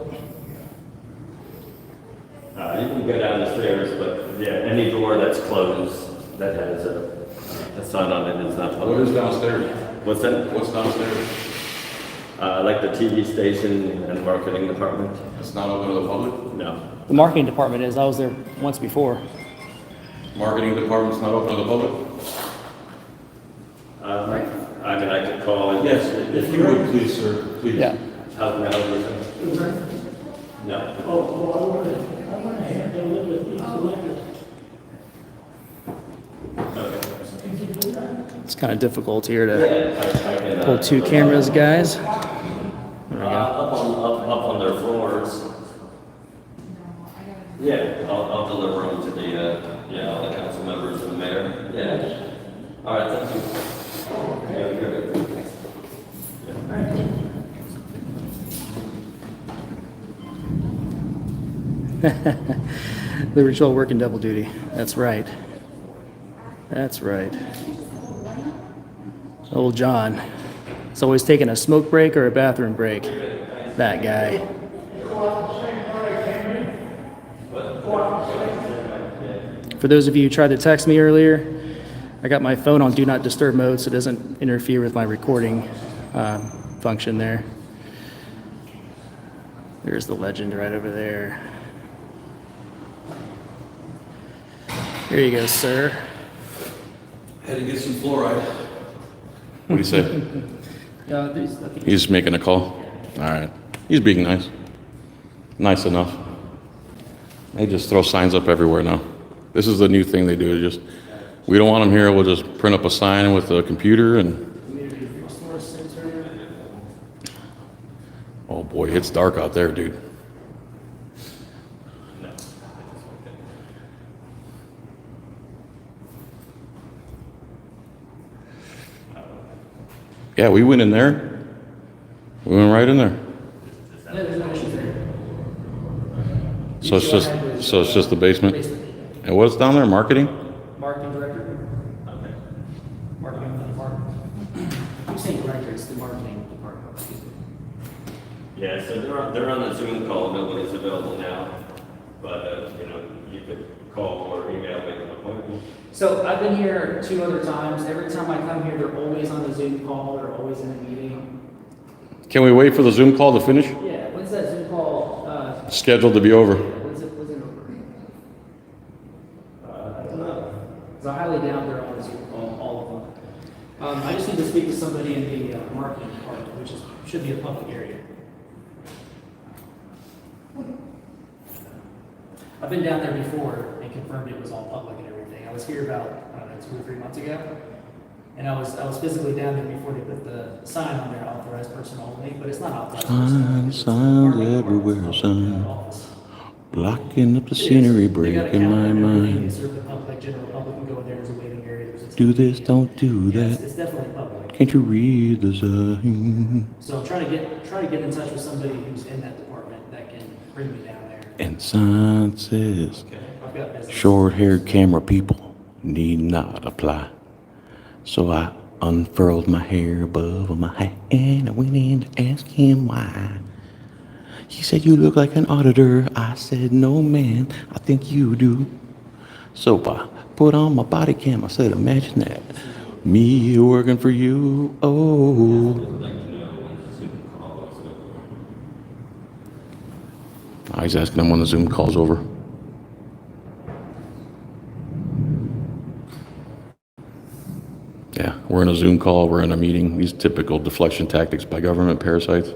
can go down the stairs, but yeah, any door that's closed that has a sign on it is not public. What is downstairs? What's that? What's downstairs? Like the TV station and marketing department? It's not open to the public? No. The marketing department is. I was there once before. Marketing department's not open to the public? I mean, I could call. Yes, if you would, please, sir, please. Yeah. How can I help you, sir? No. It's kind of difficult here to Yeah, I can, pull two cameras, guys. There we go. up on their floors. Yeah, I'll deliver them to the, all the council members and the mayor. Yeah. All right, thank you. Yeah, good. The ritual working double duty. That's right. That's right. Old John. He's always taking a smoke break or a bathroom break. That guy. For those of you who tried to text me earlier, I got my phone on Do Not Disturb mode so it doesn't interfere with my recording function there. There's the legend right over there. Here you go, sir. Had to get some fluoride. What do you say? I think He's just making a call? All right. He's being nice. Nice enough. They just throw signs up everywhere now. This is the new thing they do. Just, we don't want them here, we'll just print up a sign with a computer and... Oh boy, it's dark out there, dude. Yeah, we went in there. We went right in there. So it's just the basement? And what's down there, marketing? Marketing director? Okay. Marketing department. I'm saying director, it's the marketing department, excuse me. Yeah, so they're on the Zoom call, nobody's available now, but, you could call or email, make an appointment. So I've been here 2 other times. Every time I come here, they're always on the Zoom call, they're always in a meeting. Can we wait for the Zoom call to finish? Yeah, when's that Zoom call, Scheduled to be over. when's it over? I don't know. So I highly doubt they're on the Zoom call, all of them. I just need to speak to somebody in the marketing department, which should be a public area. I've been down there before and confirmed it was all public and everything. I was here about, I don't know, 2 or 3 months ago. And I was physically down there before they put the sign on there, authorized person only, but it's not authorized person. Signs everywhere, sign. Blocking up the scenery, breaking my mind. Serve the public, general public can go in there, there's a waiting area. There's a Do this, don't do Yes, that. it's definitely public. Can't you read the sign? So I'm trying to get in touch with somebody who's in that department that can bring me down there. And sign says, Okay, I've got business. short-haired camera people need not apply. So I unfurled my hair above my hat and I went in to ask him why. He said, you look like an auditor. I said, no, man, I think you do. So I put on my body cam. I said, imagine that. Me working for you. Oh. He's asking him when the Zoom call's over. Yeah, we're in a Zoom call, we're in a meeting. These typical deflection tactics by government parasites.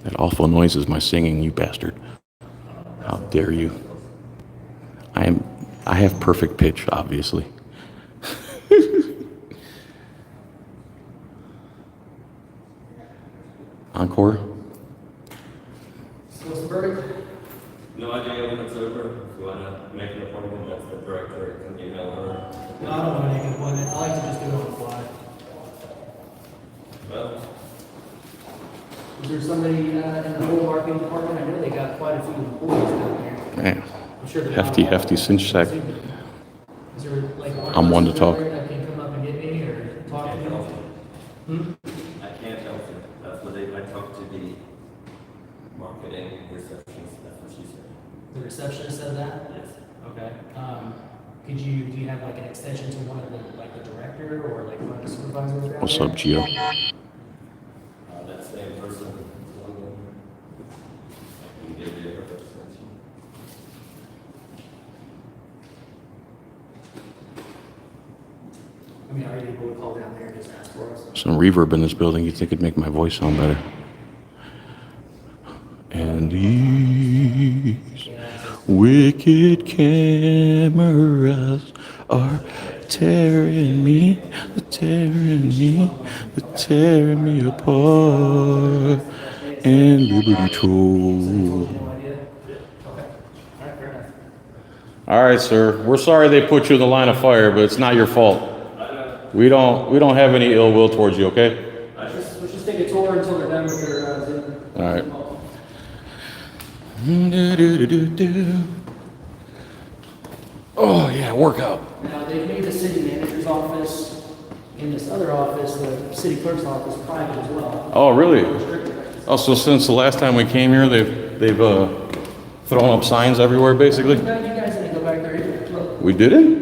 That awful noise is my singing, you bastard. How dare you? I have perfect pitch, obviously. Encore? So what's the verdict? No idea when it's over. If you want to make an appointment, that's the director. Can you email her? No, I don't want to make an appointment. I like to just do it on the fly. Well, Is there somebody in the whole marketing department? I know they got quite a few employees down there. Man, I'm sure they're not hefty all- cinch sack. Is there like I'm one to person talk. there that can come up and get me or talk to me? I can't help you. That's what I talked to the marketing receptionist. That's what she said. The receptionist said that? Yes. Okay. Do you have like an extension to one of the, like the director or like one of the supervisors down What's there? up, Gio? That same person. I can give you her extension. I mean, are you able to call down there and just ask for us? Some reverb in this building, you think it'd make my voice sound better. And these wicked cameras are tearing me apart. And Liberty Troll. All right, sir. We're sorry they put you in the line of fire, but it's not your fault. We don't have any ill will towards you, okay? Let's just take a tour until they're done with their, Zoom. All right. Oh yeah, workout. Now, they've made the city manager's office and this other office, the city clerk's office, private as well. Oh really? Oh, so since the last time we came here, they've thrown up signs everywhere, basically. You guys didn't go back there either. Look, We didn't? you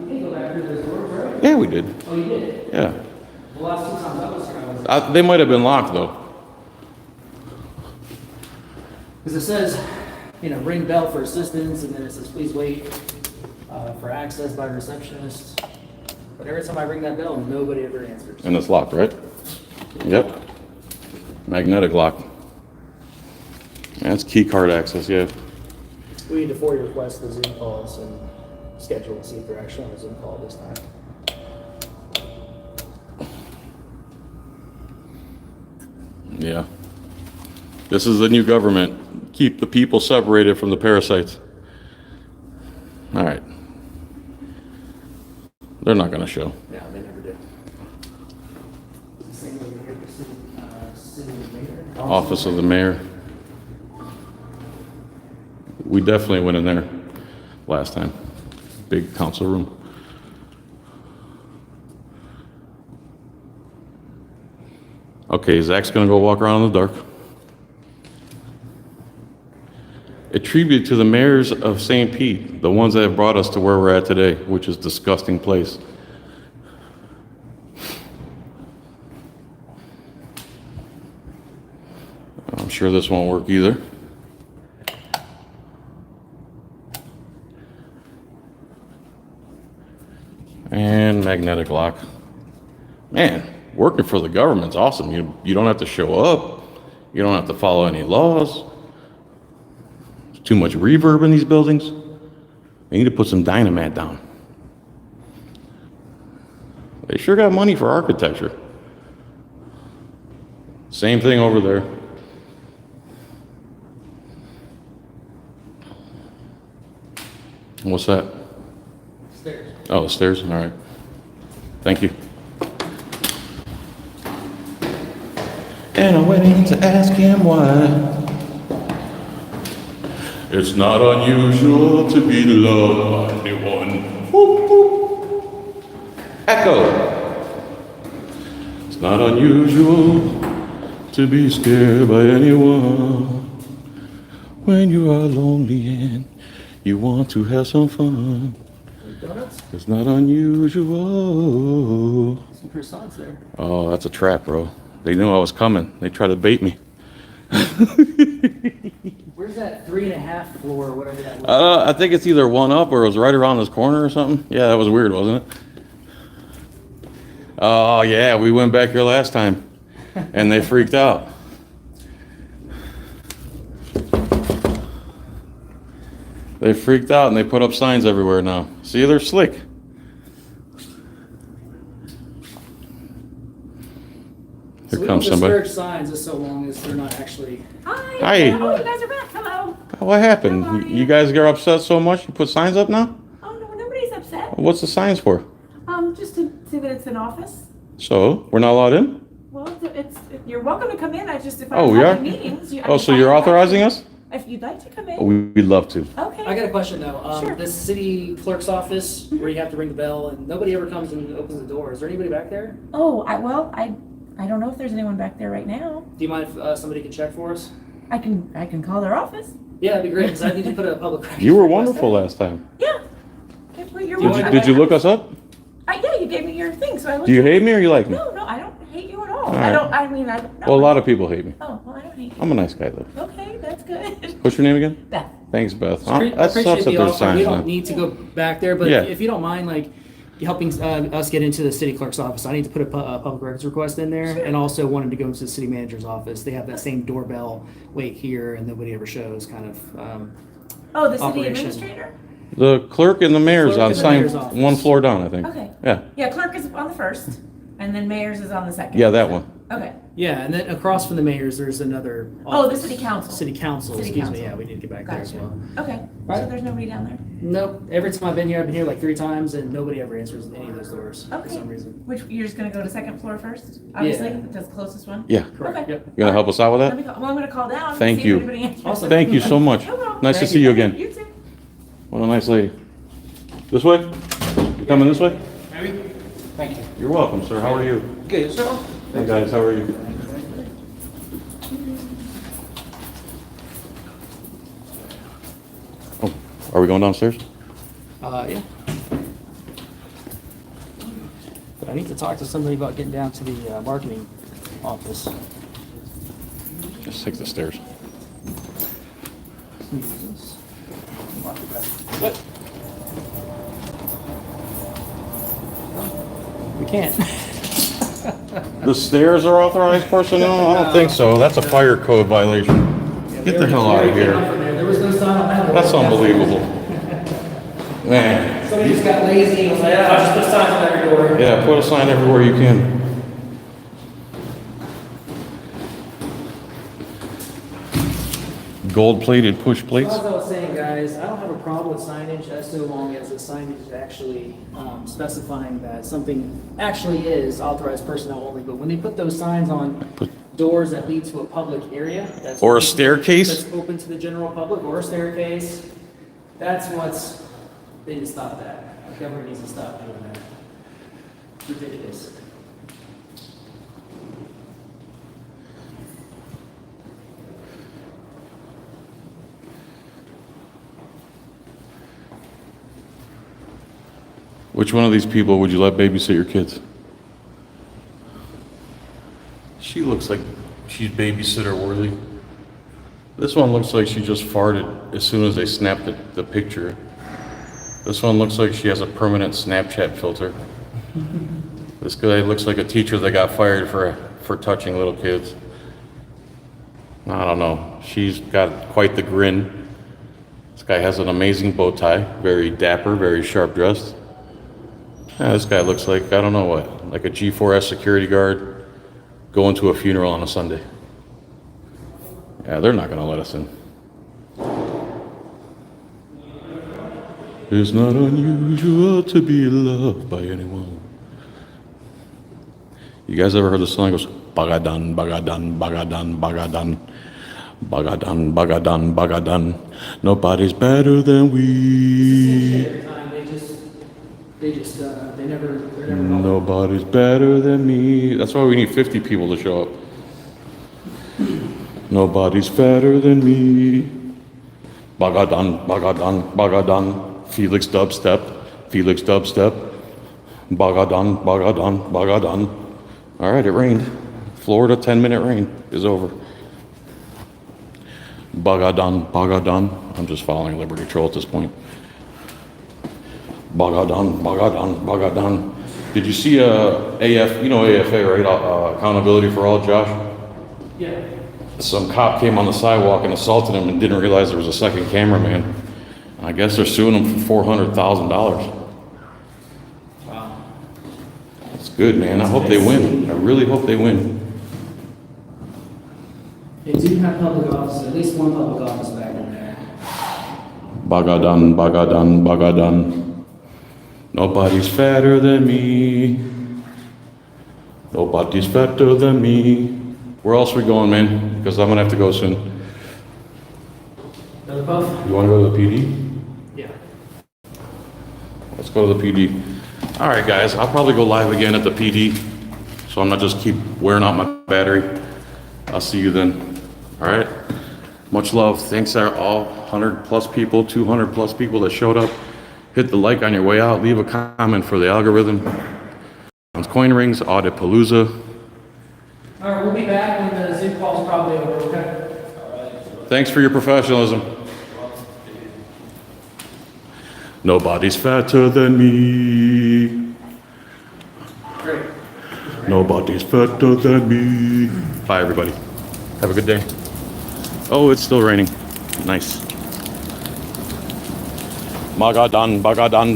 didn't go back through those doors, right? Yeah, we did. Oh, you did? Yeah. The last 2 times I was here, I was. They might have been locked though. Because it says ring bell for assistance, and then it says, please wait for access by receptionist. But every time I ring that bell, nobody ever answers. And it's locked, right? Yep. Magnetic lock. That's key card access, yeah. We need to FOIA request the Zoom calls and schedule and see if they're actually on a Zoom call this time. Yeah. This is the new government. Keep the people separated from the parasites. All right. They're not going to show. Yeah, they never did. Same over here, city mayor. Office of the mayor. We definitely went in there last time. Big council room. Okay, Zach's gonna go walk around in the dark. A tribute to the mayors of St. Pete, the ones that have brought us to where we're at today, which is a disgusting place. I'm sure this won't work either. And magnetic lock. Man, working for the government's awesome. You don't have to show up. You don't have to follow any laws. There's too much reverb in these buildings. They need to put some dynamite down. They sure got money for architecture. Same thing over there. What's that? Stairs. Oh, the stairs? All right. Thank you. And I went in to ask him why. It's not unusual to be loved by anyone. Whoop, whoop. Echo. It's not unusual to be scared by anyone. When you are lonely and you want to have some fun. Donuts? It's not unusual. Some croissants there. Oh, that's a trap, bro. They knew I was coming. They tried to bait me. Where's that 3.5 floor, whatever that was? I think it's either one up or it was right around this corner or something. Yeah, that was weird, wasn't it? Oh, yeah, we went back here last time and they freaked out. They freaked out and they put up signs everywhere now. See, they're slick. Here So we comes don't somebody. discourage signs just so long as they're not actually. Hi. Oh, you guys are back. Hello. What happened? You guys get upset so much you put signs up now? Oh, no, nobody's upset. What's the signs for? Just to see that it's an office. So, we're not allowed in? Well, you're welcome to come in. If Oh, I'm we having are? meetings. Oh, so you're authorizing us? If you'd like to come in. Oh, we'd love to. Okay. I got a question though. Sure. The city clerk's office where you have to ring the bell and nobody ever comes and opens the door. Is there anybody back there? Oh, I don't know if there's anyone back there right now. Do you mind if somebody can check for us? I can call their office. Yeah, that'd be great because I need to put a public record. You were request wonderful in. last time. Yeah. Okay, well, you're Did welcome. you look us up? Yeah, you gave me your thing, so I looked. Do you hate me or you like me? No, I don't hate you at all. All I right. don't. I mean, no. Well, a lot of people hate me. Oh, well, I don't hate you. I'm a nice guy though. Okay, that's good. What's your name again? Beth. Thanks, Beth. I That appreciate sucks that the there's offer. signs We don't now. need to go back there, but Yeah. if you don't mind, like helping us get into the city clerk's office, I need to put a public records request in there, and also wanted to go into the city manager's office. They have that same doorbell wait here, and nobody ever shows kind of. Oh, the city operation. administrator? The clerk and the mayor's Clerk on and the sign mayor's office. one floor down, I think. Okay. Yeah. Yeah, clerk is on the first, and then mayor's is on the second. Yeah, that one. Okay. Yeah, and then across from the mayor's, there's another. Oh, the office. city council. City council, City excuse me. council. Yeah, we need to get back there as Gotcha. well. Okay. Right. So there's nobody down there? Nope. Every time I've been here like 3 times, and nobody ever answers any of those doors for Okay. some reason. Which, you're just gonna go to second floor first? Obviously, that's the closest one? Yeah. Correct. Okay. Yep. You gonna help us out with Let me that? call, well, I'm gonna call down. and Thank see if you. anybody answers. Awesome. Thank you so much. No problem. Nice to Thank see you again. You too. What a nice lady. This way? You coming this way? Thank you. You're welcome, sir. How are you? Good, yourself? Hey guys, how are you? Oh, are we going downstairs? Yeah. But I need to talk to somebody about getting down to the marketing office. Let's take the stairs. Use this. can't. The stairs are authorized personnel? I don't think so. That's a fire code violation. Get the hell out of here. There was no sign on that door. That's unbelievable. Man. Somebody just got lazy and was like, I'll just put signs on every door. Yeah, put a sign everywhere you can. Gold-plated push plates? As I was saying, guys, I don't have a problem with signage as so long as the signage is actually specifying that something actually is authorized personnel only. But when they put those signs on doors that lead to a public area, that's Or a staircase? that's open to the general public, or a staircase, that's what's, they need to stop that. The government needs to stop doing that. It's ridiculous. Which one of these people would you let babysit your kids? She looks like she's babysitter worthy. This one looks like she just farted as soon as they snapped the picture. This one looks like she has a permanent Snapchat filter. This guy looks like a teacher that got fired for touching little kids. I don't know. She's got quite the grin. This guy has an amazing bow tie, very dapper, very sharp dressed. Yeah, this guy looks like, I don't know what, like a G4S security guard going to a funeral on a Sunday. Yeah, they're not gonna let us in. It's not unusual to be loved by anyone. You guys ever heard the song that goes, Bagadan, Bagadan, Bagadan, Bagadan, Bagadan, Bagadan, Bagadan. Nobody's better than we. Every time they never. Nobody's better than me. That's why we need 50 people to show up. Nobody's better than me. Bagadan, Bagadan, Bagadan. Filax dubstep, Filax dubstep. Bagadan, Bagadan, Bagadan. All right, it rained. Florida 10-minute rain is over. Bagadan, Bagadan. I'm just following Liberty Troll at this point. Bagadan, Bagadan, Bagadan. Did you see AF, you know AFA, right? Accountability for All, Josh? Yeah. Some cop came on the sidewalk and assaulted him and didn't realize there was a second cameraman. I guess they're suing him for $400,000. Wow. That's good, man. I hope they win. I really hope they win. They do have public office, at least one public office back in there. Bagadan, Bagadan, Bagadan. Nobody's fatter than me. Nobody's fatter than me. Where else are we going, man? Because I'm gonna have to go soon. Another puff? You wanna go to the PD? Yeah. Let's go to the PD. All right, guys, I'll probably go live again at the PD, so I'm not just keep wearing out my battery. I'll see you then. All right? Much love. Thanks to all 100 plus people, 200 plus people that showed up. Hit the like on your way out. Leave a comment for the algorithm. On Coin Rings, Audit Palooza. All right, we'll be back when the Zoom call's probably over, okay? Thanks for your professionalism. Nobody's fatter than me. Great. Nobody's fatter than me. Bye, everybody. Have a good day. Oh, it's still raining. Nice. Bagadan, Bagadan.